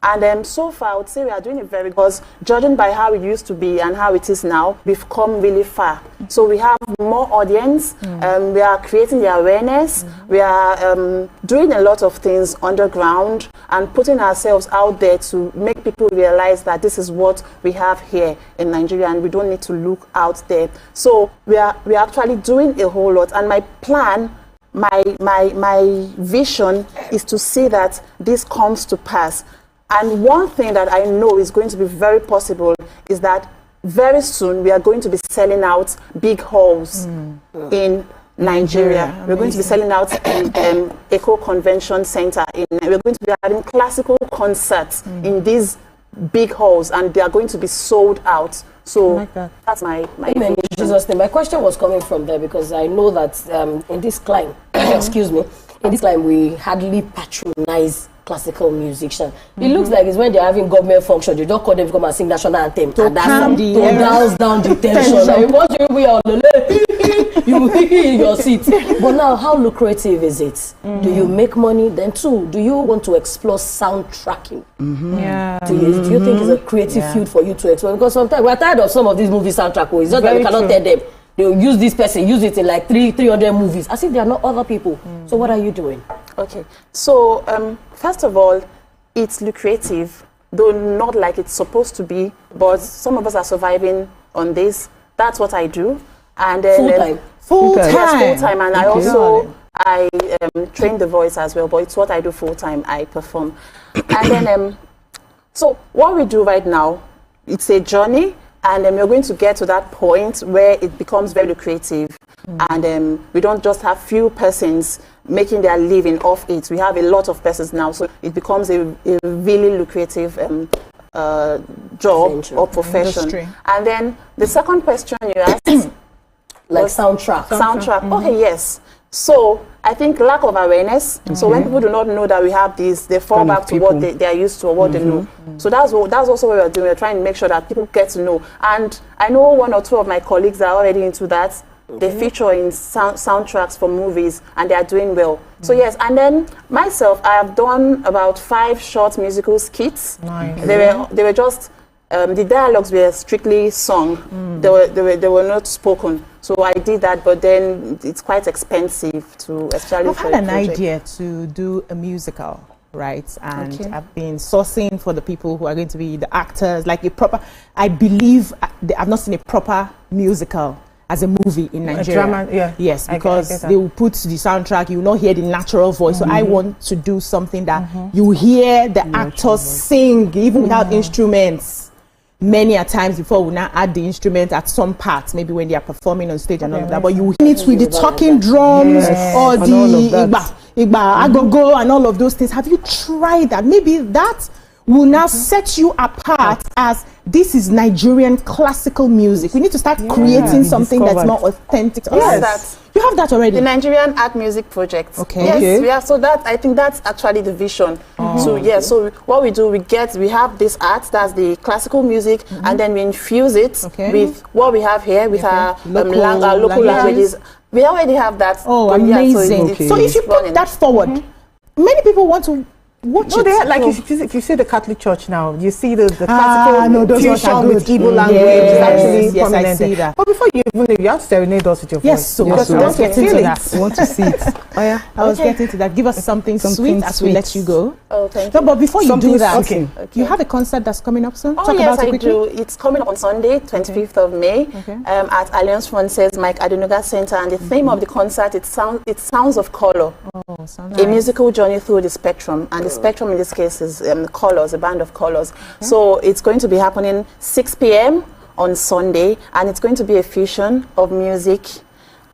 And so far, I would say we are doing it very good, because judging by how it used to be and how it is now, we've come really far. So we have more audience, we are creating the awareness, we are doing a lot of things underground and putting ourselves out there to make people realize that this is what we have here in Nigeria and we don't need to look out there. So we are actually doing a whole lot, and my plan, my vision is to see that this comes to pass. And one thing that I know is going to be very possible is that very soon we are going to be selling out big halls in Nigeria. We're going to be selling out in Eco Convention Center. We're going to be having classical concerts in these big halls, and they are going to be sold out. So that's my Amen. Jesus' name. My question was coming from there, because I know that in this climb, excuse me, in this climb we hardly patronize classical musicians. It looks like it's when they're having government function, they don't call them to come and sing national anthem. And that's to douse down the tension. Like, once you are on you in your seat. But now, how lucrative is it? Do you make money? Then two, do you want to explore soundtracking? Do you think it's a creative field for you to explore? Because sometimes we're tired of some of these movie soundtracks. It's just that we cannot tell them. They'll use this person, use it in like 300 movies, as if they are not other people. So what are you doing? Okay, so first of all, it's lucrative, though not like it's supposed to be, but some of us are surviving on this. That's what I do. And then Full time. Yes, full time. And I also train the voice as well, but it's what I do full time. I perform. And then so what we do right now, it's a journey. And we're going to get to that point where it becomes very lucrative. And we don't just have few persons making their living off it. We have a lot of persons now. So it becomes a really lucrative job or profession. Industry. And then the second question you asked, like soundtrack. Okay, yes. So I think lack of awareness. So when people do not know that we have these, they fall back to what they are used to or what they know. So that's also what we're doing. We're trying to make sure that people get to know. And I know one or two of my colleagues are already into that. They feature in soundtracks for movies, and they are doing well. So yes, and then myself, I have done about 5 short musical skits. Nice. They were just the dialogues were strictly sung. They were not spoken. So I did that, but then it's quite expensive to especially. I've had an idea to do a musical, right? And I've been sourcing for the people who are going to be the actors, like a proper. I believe I've not seen a proper musical as a movie in Nigeria. A drama, yes, because they will put the soundtrack, you will not hear the natural voice. So I want to do something that you hear the actors sing, even without instruments. Many a times before we now add the instrument at some parts, maybe when they are performing on stage and all of that. But you hear it with the talking drums or the igba, agogo and all of those things. Have you tried that? Maybe that will now set you apart as this is Nigerian classical music. We need to start creating something that's more authentic. Yes, you have that already. The Nigerian Art Music Project. Yes, we have. So that I think that's actually the vision. So what we do, we have this art, that's the classical music, and then we infuse it with what we have here with our local languages. We already have that. Oh, amazing! So if you put that forward, many people want to watch it. Like if you see the Catholic Church now, you see the classical fusion with Igbo language is actually prominent. I see that. But before you even you have to serenade us with your voice. Yes, so we want to feel it. We want to see it. I was getting to that. Give us something sweet as we let you go. Oh, thank you. No, but before you do that, you have a concert that's coming up soon. Oh, yes, I do. It's coming up on Sunday, 25th of May, at Alliance Francaise Mike Adenuga Center, and the theme of the concert it's Sounds of Color. Oh, sounds a musical journey through the spectrum, and the spectrum in this case is colors, a band of colors. So it's going to be happening 6 p.m. on Sunday, and it's going to be a fusion of music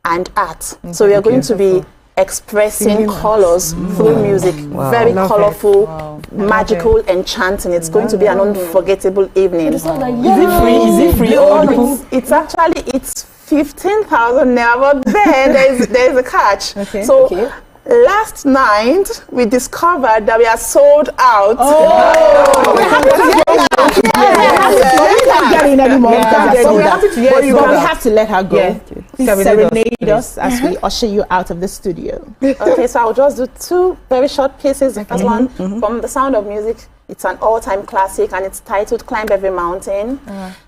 and art. So we are going to be expressing colors through music. Very colorful, magical, enchanting. It's going to be an unforgettable evening. Is it free? It's actually 15,000 naira, but then there's a catch. Last night, we discovered that we are sold out. So we have to let her go. Please serenade us as we usher you out of the studio. Okay, so I'll just do 2 very short pieces. The first one, from The Sound of Music, It's an all-time classic, and it's titled Climb Every Mountain.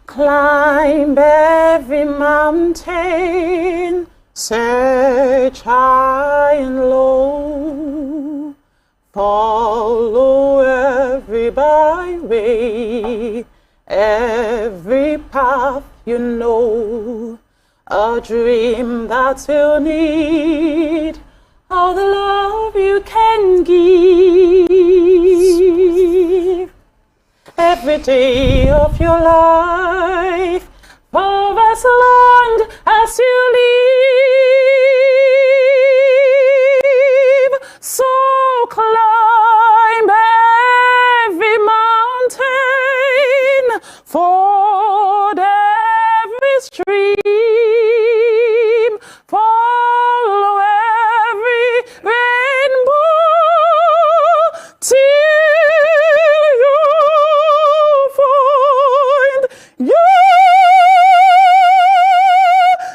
Climb every mountain, search high and low, follow every byway, every path you know, a dream that you'll need, all the love you can give. Every day of your life, for as long as you live. So climb every mountain, ford every stream, follow every rainbow, till you find your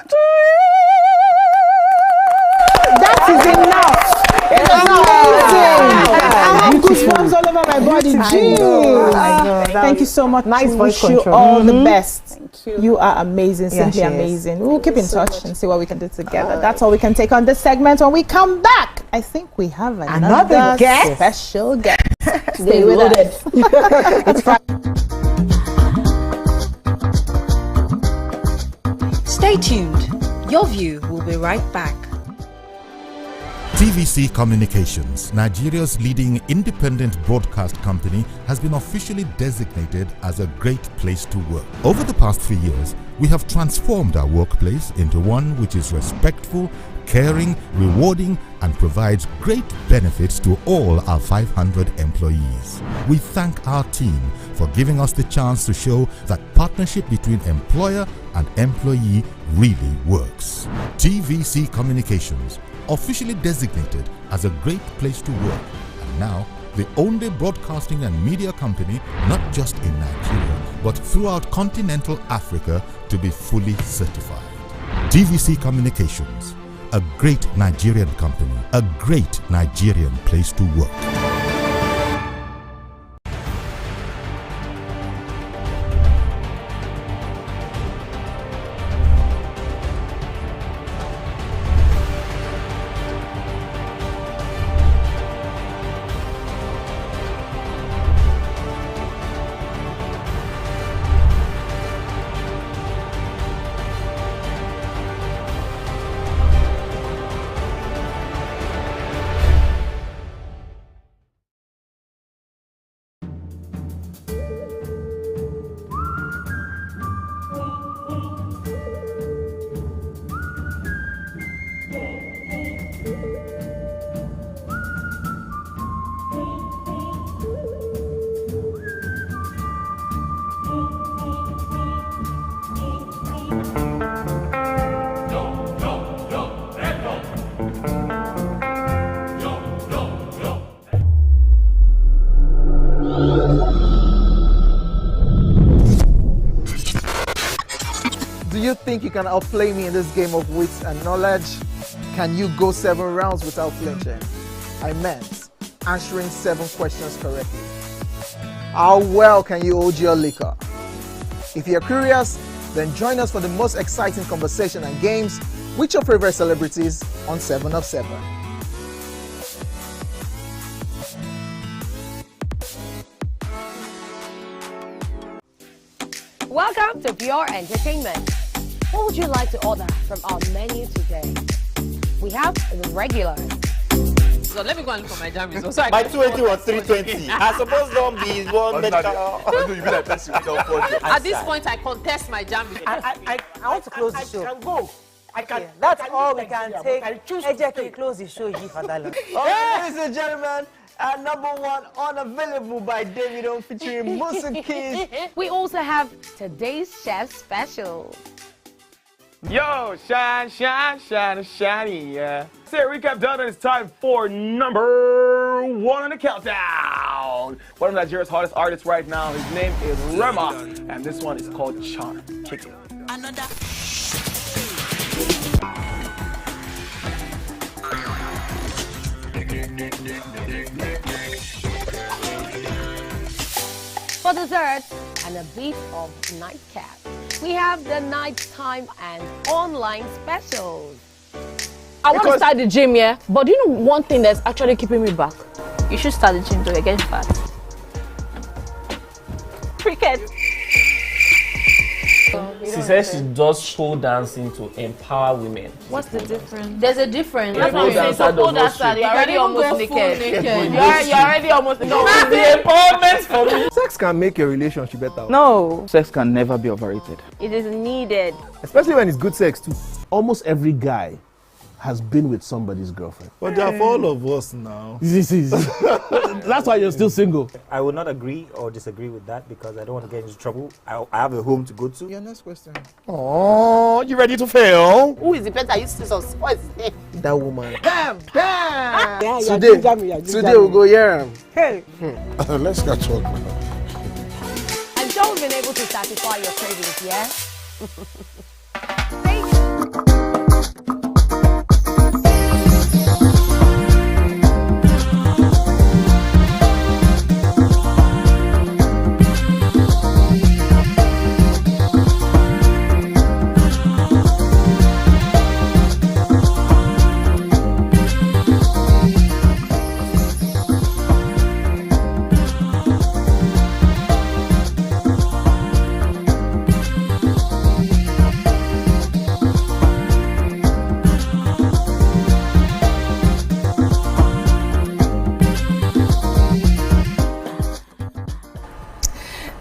dream. That is enough. It's amazing. I have goosebumps all over my body. I know. Thank you so much. Nice voice wish you control. all the best. Thank you. You are amazing, Yeah, simply she is. amazing. We'll keep in so touch much. and see what we can do together. That's all we can take on this segment. When we come back, I think we have another guest? special guest. Stay They with loaded. us. It's Friday. Stay tuned. Your View will be right back. TVC Communications, Nigeria's leading independent broadcast company, has been officially designated as a great place to work. Over the past 3 years, we have transformed our workplace into one which is respectful, caring, rewarding, and provides great benefits to all our 500 employees. We thank our team for giving us the chance to show that partnership between employer and employee really works. TVC Communications, officially designated as a great place to work, and now the only broadcasting and media company, not just in Nigeria, but throughout continental Africa, to be fully certified. TVC Communications, a great Nigerian company, a great Nigerian place to work. Do you think you can outplay me in this game of wits and knowledge? Can you go 7 rounds without flinching? I meant answering 7 questions correctly. How well can you hold your liquor? If you're curious, then join us for the most exciting conversation and games with your favorite celebrities on 7 of 7. Welcome to Pure Entertainment. What would you like to order from our menu today? We have the regulars. So let me go and look for my jam results. My 280 was 320. I suppose don't be one medical. At this point, I contest my jam results. I want to close the show. I can go. I can. Okay, that's all we can take. I choose to Ejeki, stay. close the show here for that long. Ladies and gentlemen, number 1 unavailable by Davido featuring Musa Keys. We also have today's chef special. Yo, shine, shine, shine, shiny, yeah. Say recap done, and it's time for number 1 on the countdown. One of Nigeria's hottest artists right now, his name is Rema, and this one is called Charm. Kick it. Another. For dessert and a bit of nightcap, we have the nighttime and online specials. I want to start the gym, yeah? But do you know one thing that's actually keeping me back? You should start the gym though, you're getting fat. Cricket. She says she does pole dancing to empower women. What's the difference? There's a difference. That's what I'm saying. So pole dancer, you're already almost naked. You're already almost naked. No, the empowerment for me. Sex can make your relationship better. No. Sex can never be overrated. It is needed. Especially when it's good sex too. Almost every guy has been with somebody's girlfriend. But they are for all of us now. This is. That's why you're still single. I will not agree or disagree with that because I don't want to get into trouble. I have a home to go to. Your next question. Oh, you ready to fail? Who is the better? You scissors. What is his name? That woman. Bam! Bam! Yeah, today we'll go here. Hey! Let's catch up now. I'm sure we've been able to satisfy your cravings, yeah?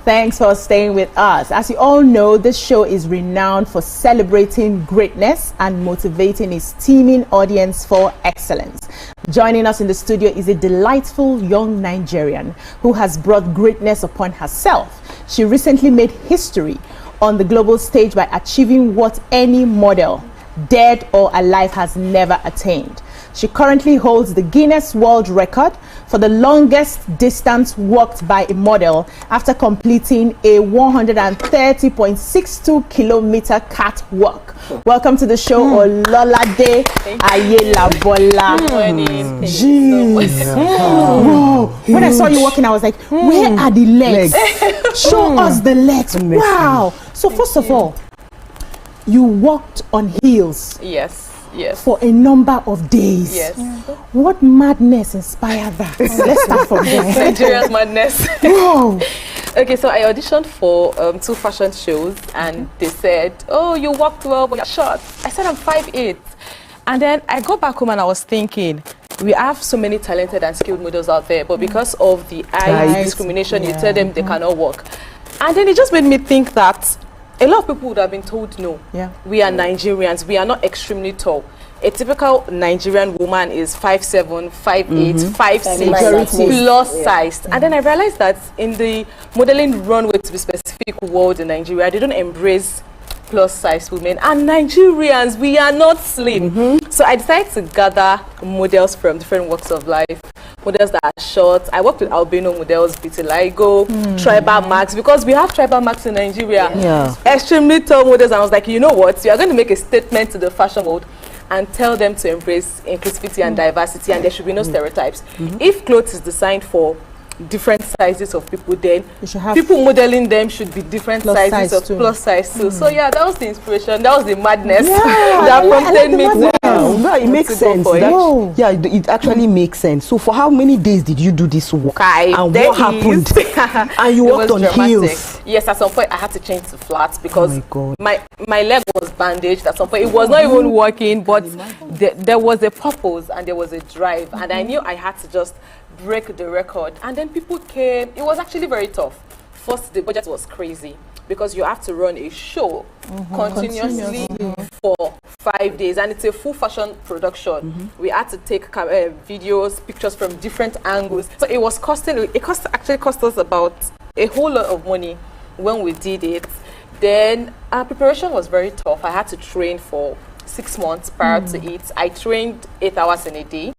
Thanks for staying with us. As you all know, this show is renowned for celebrating greatness and motivating its teeming audience for excellence. Joining us in the studio is a delightful young Nigerian who has brought greatness upon herself. She recently made history on the global stage by achieving what any model, dead or alive, has never attained. She currently holds the Guinness World Record for the longest distance walked by a model after completing a 130.62 kilometer catwalk. Welcome to the show, Ololade Ayelabola. Whoa. When I saw you walking, I was like, where are the legs? Show us the legs. Wow. So first of all, you walked on heels. Yes. Yes. For a number of days. Yes. What madness inspired that? Let's start from there. Nigeria's madness. Whoa. Okay, so I auditioned for 2 fashion shows and they said, oh, you walked well, but you're short. I said, I'm 5'8". And then I got back home and I was thinking, we have so many talented and skilled models out there, but because of the eye discrimination, you tell them they cannot walk. And then it just made me think that a lot of people would have been told no. Yeah. We are Nigerians. We are not extremely tall. A typical Nigerian woman is 5'7", 5'8", 5'6", plus sized. And then I realized that in the modeling runway, to be specific, world in Nigeria, they don't embrace plus size women. And Nigerians, we are not slim. So I decided to gather models from different walks of life. Models that are short. I worked with albino models, vitiligo, tribal marks, because we have tribal marks in Nigeria. Extremely tall models. And I was like, you know what? We are going to make a statement to the fashion world and tell them to embrace inclusivity and diversity, and there should be no stereotypes. If clothes is designed for different sizes of people, then people modeling them should be different sizes of plus size too. So yeah, that was the inspiration. That was the madness that prompted me to. No, it makes sense. Yeah, it actually makes sense. So for how many days did you do this walk? And what happened? And you walked on heels. Yes, at some point I had to change to flats because my leg was bandaged. At some point it was not even working, but there was a purpose and there was a drive, and I knew I had to just break the record. And then people came. It was actually very tough. First, the budget was crazy because you have to run a show continuously for 5 days, and it's a full fashion production. We had to take videos, pictures from different angles. So it was costing. Actually cost us about a whole lot of money when we did it. Then our preparation was very tough. I had to train for 6 months prior to it. I trained 8 hours in a day.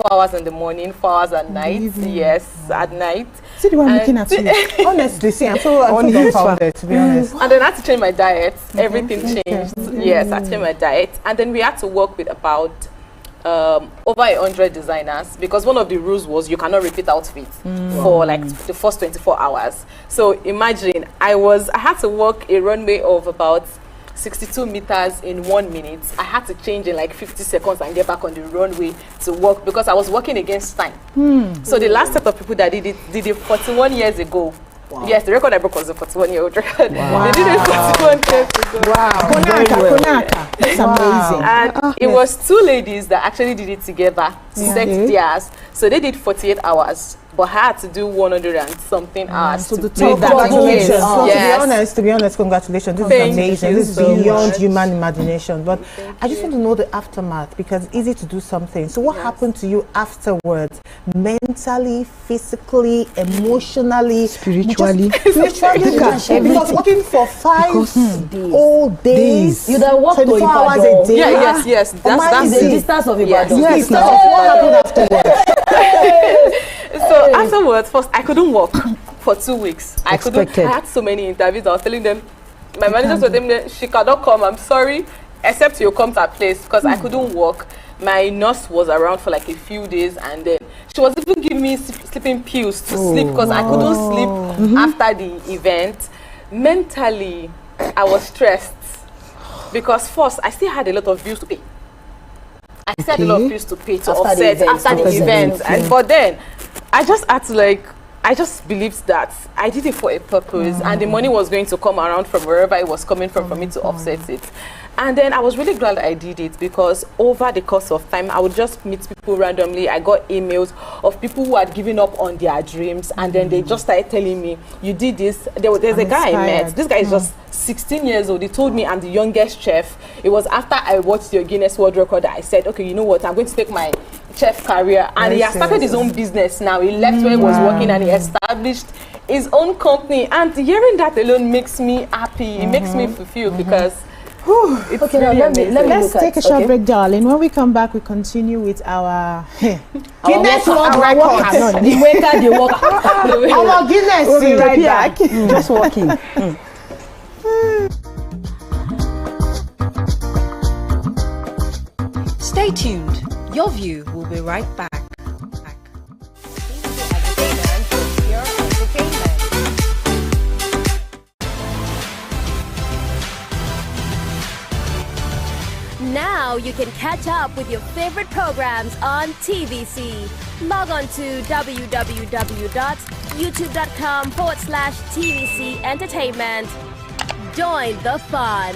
4 hours in the morning, 4 hours at night. Yes, at night. See the one looking at you. Honestly, see, I'm so dumbfounded, to be honest. And then I had to change my diet. Everything changed. Yes, I changed my diet. And then we had to work with about over 100 designers, because one of the rules was you cannot repeat outfits for like the first 24 hours. So imagine I had to walk a runway of about 62 meters in 1 minute. I had to change in like 50 seconds and get back on the runway to walk because I was working against time. So the last set of people that did it 41 years ago. Wow. Yes, the record I broke was a 41-year-old record. Wow. They did it 41 years ago. Wow. That's amazing. And it was 2 ladies that actually did it together, set theirs. So they did 48 hours, but had to do 100 and something hours. So to the top congratulations. So yes. to be honest, congratulations. This is amazing. This is beyond human imagination. But I just want to know the aftermath, because it's easy to do something. So what happened to you afterwards? Mentally, physically, emotionally, spiritually, because working for 5 whole days, you don't work 24 hours a day. Yes. That's the distance of Ibadan. Yes, what happened afterwards? So afterwards, first I couldn't walk for 2 weeks. I had so many interviews. I was telling them, my managers were telling me, she cannot come. I'm sorry, except you come to our place, because I couldn't walk. My nurse was around for like a few days, and then she was even giving me sleeping pills to sleep, because I couldn't sleep after the event. Mentally, I was stressed because first I still had a lot of bills to pay. I still had a lot of bills to pay to offset after the event, but then I just had to I just believed that I did it for a purpose, and the money was going to come around from wherever it was coming from for me to offset it. And then I was really glad I did it, because over the course of time, I would just meet people randomly. I got emails of people who had given up on their dreams, and then they just started telling me, you did this. There's a guy I met. This guy is just 16 years old. He told me I'm the youngest chef. It was after I watched your Guinness World Record that I said, okay, you know what, I'm going to take my chef career. And he has started his own business now. He left where he was working and he established his own company. And hearing that alone makes me happy. It makes me fulfilled, because it's okay, really let's take a short break, darling. When we come back, we continue with our Guinness World Record. Our Guinness. We'll be right back. Just walking. Stay tuned. Your view will be right back. Now you can catch up with your favorite programs on TVC. Log on to www.youtube.com/TVC Entertainment. Join the fun.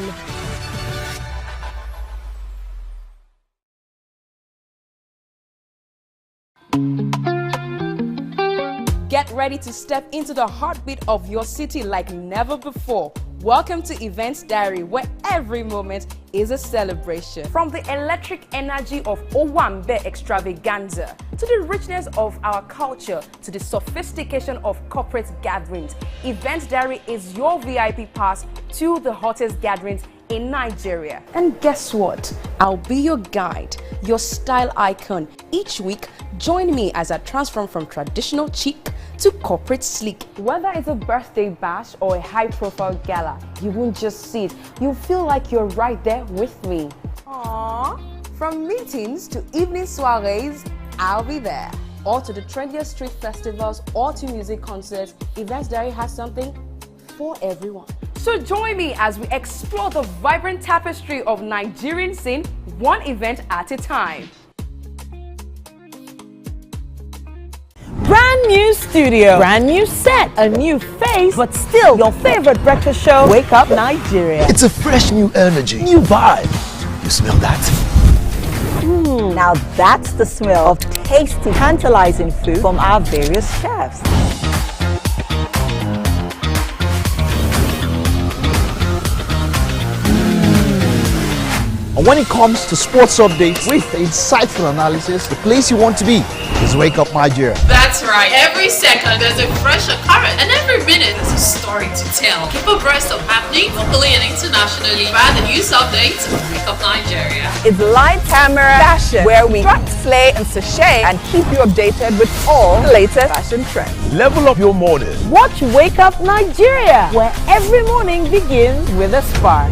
Get ready to step into the heartbeat of your city like never before. Welcome to Events Diary, where every moment is a celebration. From the electric energy of Owambe extravaganza, to the richness of our culture, to the sophistication of corporate gatherings, Events Diary is your VIP pass to the hottest gatherings in Nigeria. And guess what? I'll be your guide, your style icon. Each week, join me as I transform from traditional chic to corporate sleek. Whether it's a birthday bash or a high-profile gala, you won't just see it. You'll feel like you're right there with me. Aww. From meetings to evening soirees, I'll be there. Or to the trendiest street festivals or to music concerts, Events Diary has something for everyone. So join me as we explore the vibrant tapestry of Nigerian scene, one event at a time. Brand new studio, brand new set, a new face, but still your favorite breakfast show, Wake Up Nigeria. It's a fresh new energy, new vibe. You smell that? Now that's the smell of tasty, tantalizing food from our various chefs. And when it comes to sports updates with insightful analysis, the place you want to be is Wake Up Nigeria. That's right. Every second there's a fresh occurrence, and every minute there's a story to tell. Keep abreast of happening locally and internationally via the news updates of Wake Up Nigeria. It's light, camera, fashion, where we strut, slay, and sashay, and keep you updated with all the latest fashion trends. Level up your morning. Watch Wake Up Nigeria, where every morning begins with a spark.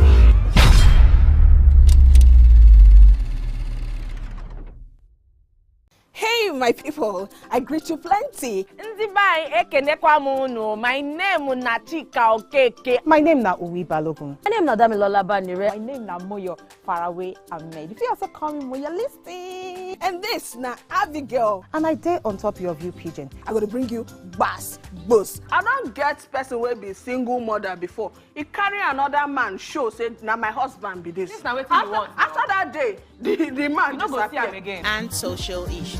my people. I greet you plenty. My name is Nachika Okeke. My name na Uwi Balogun. My name na Damilola Banire. My name na Moyo Faraway Ahmed. If you also call me Moyo, listen. And this na Abigail. And I dare on top of your view pigeon. I'm going to bring you bass, boost. I don't get person will be single mother before. He carry another man show say now my husband be this. This na wetin you want. After that day, the man no go see him again. And social issues.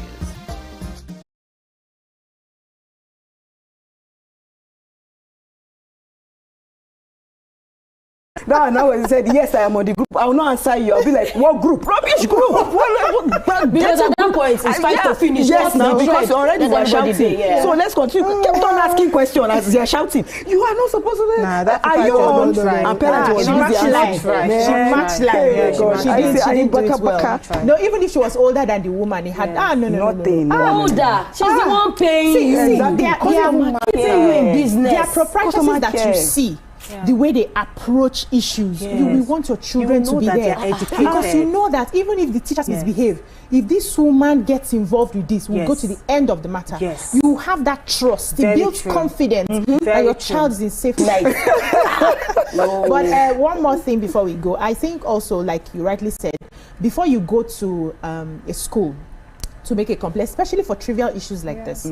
Now when he said, yes, I am on the group, I will not answer you. I'll be like, what group? Rubbish group. Because at that point, it's fight to finish. Yes, now, because already we're shouting. Yeah. So let's continue. Keep on asking questions as they're shouting. You are not supposed to do that. Are you on? And parents was She matched life. She didn't do it well. No, even if she was older than the woman, he had, nothing. Older. She's the one paying. There are proprietors that you see. Yeah. The way they approach issues, you will want your children to be there because you know that even if the teachers misbehave, if this woman gets involved with this, we'll go to the end of the matter. Yes. You have that trust, it builds confidence that your child is in safe life. But one more thing before we go, I think also, like you rightly said, before you go to a school to make a complaint, especially for trivial issues like this,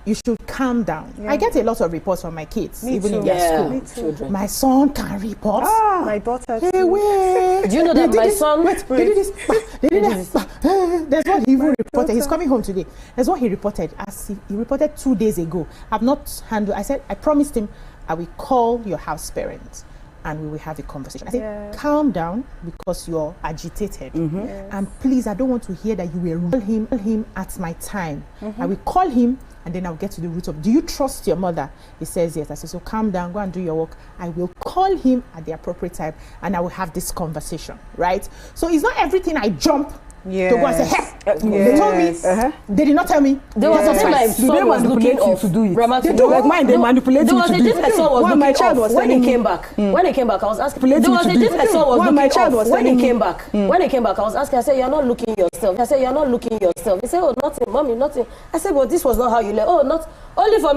you should calm down. I get a lot of reports from my kids, even in their school. My son can report. My daughter too. Do you know that my son... They did this. There's what he even reported. He's coming home today. There's what he reported. He reported 2 days ago. I've not handled... I said, I promised him, I will call your house parents and we will have a conversation. I said, calm down because you're agitated. And please, I don't want to hear that you will call him at my time. I will call him and then I'll get to the root of, do you trust your mother? He says yes. I said, so calm down, go and do your work. I will call him at the appropriate time and I will have this conversation, right? So it's not everything I jump to go and say, hey, they told me, they did not tell me. There was a time my son was looking off to do it. They do like mine, they manipulate there you was to a do day my son was looking my child off was when he telling came me. back. When he came back, I was asking. There was a day my son was looking my child was off when he telling came back. When he came back, I was asking. I said, "You're not looking yourself." I said, "You're not looking yourself." He said, "Oh, nothing, mommy, nothing." I said, "But this was not how you left." Oh, not only for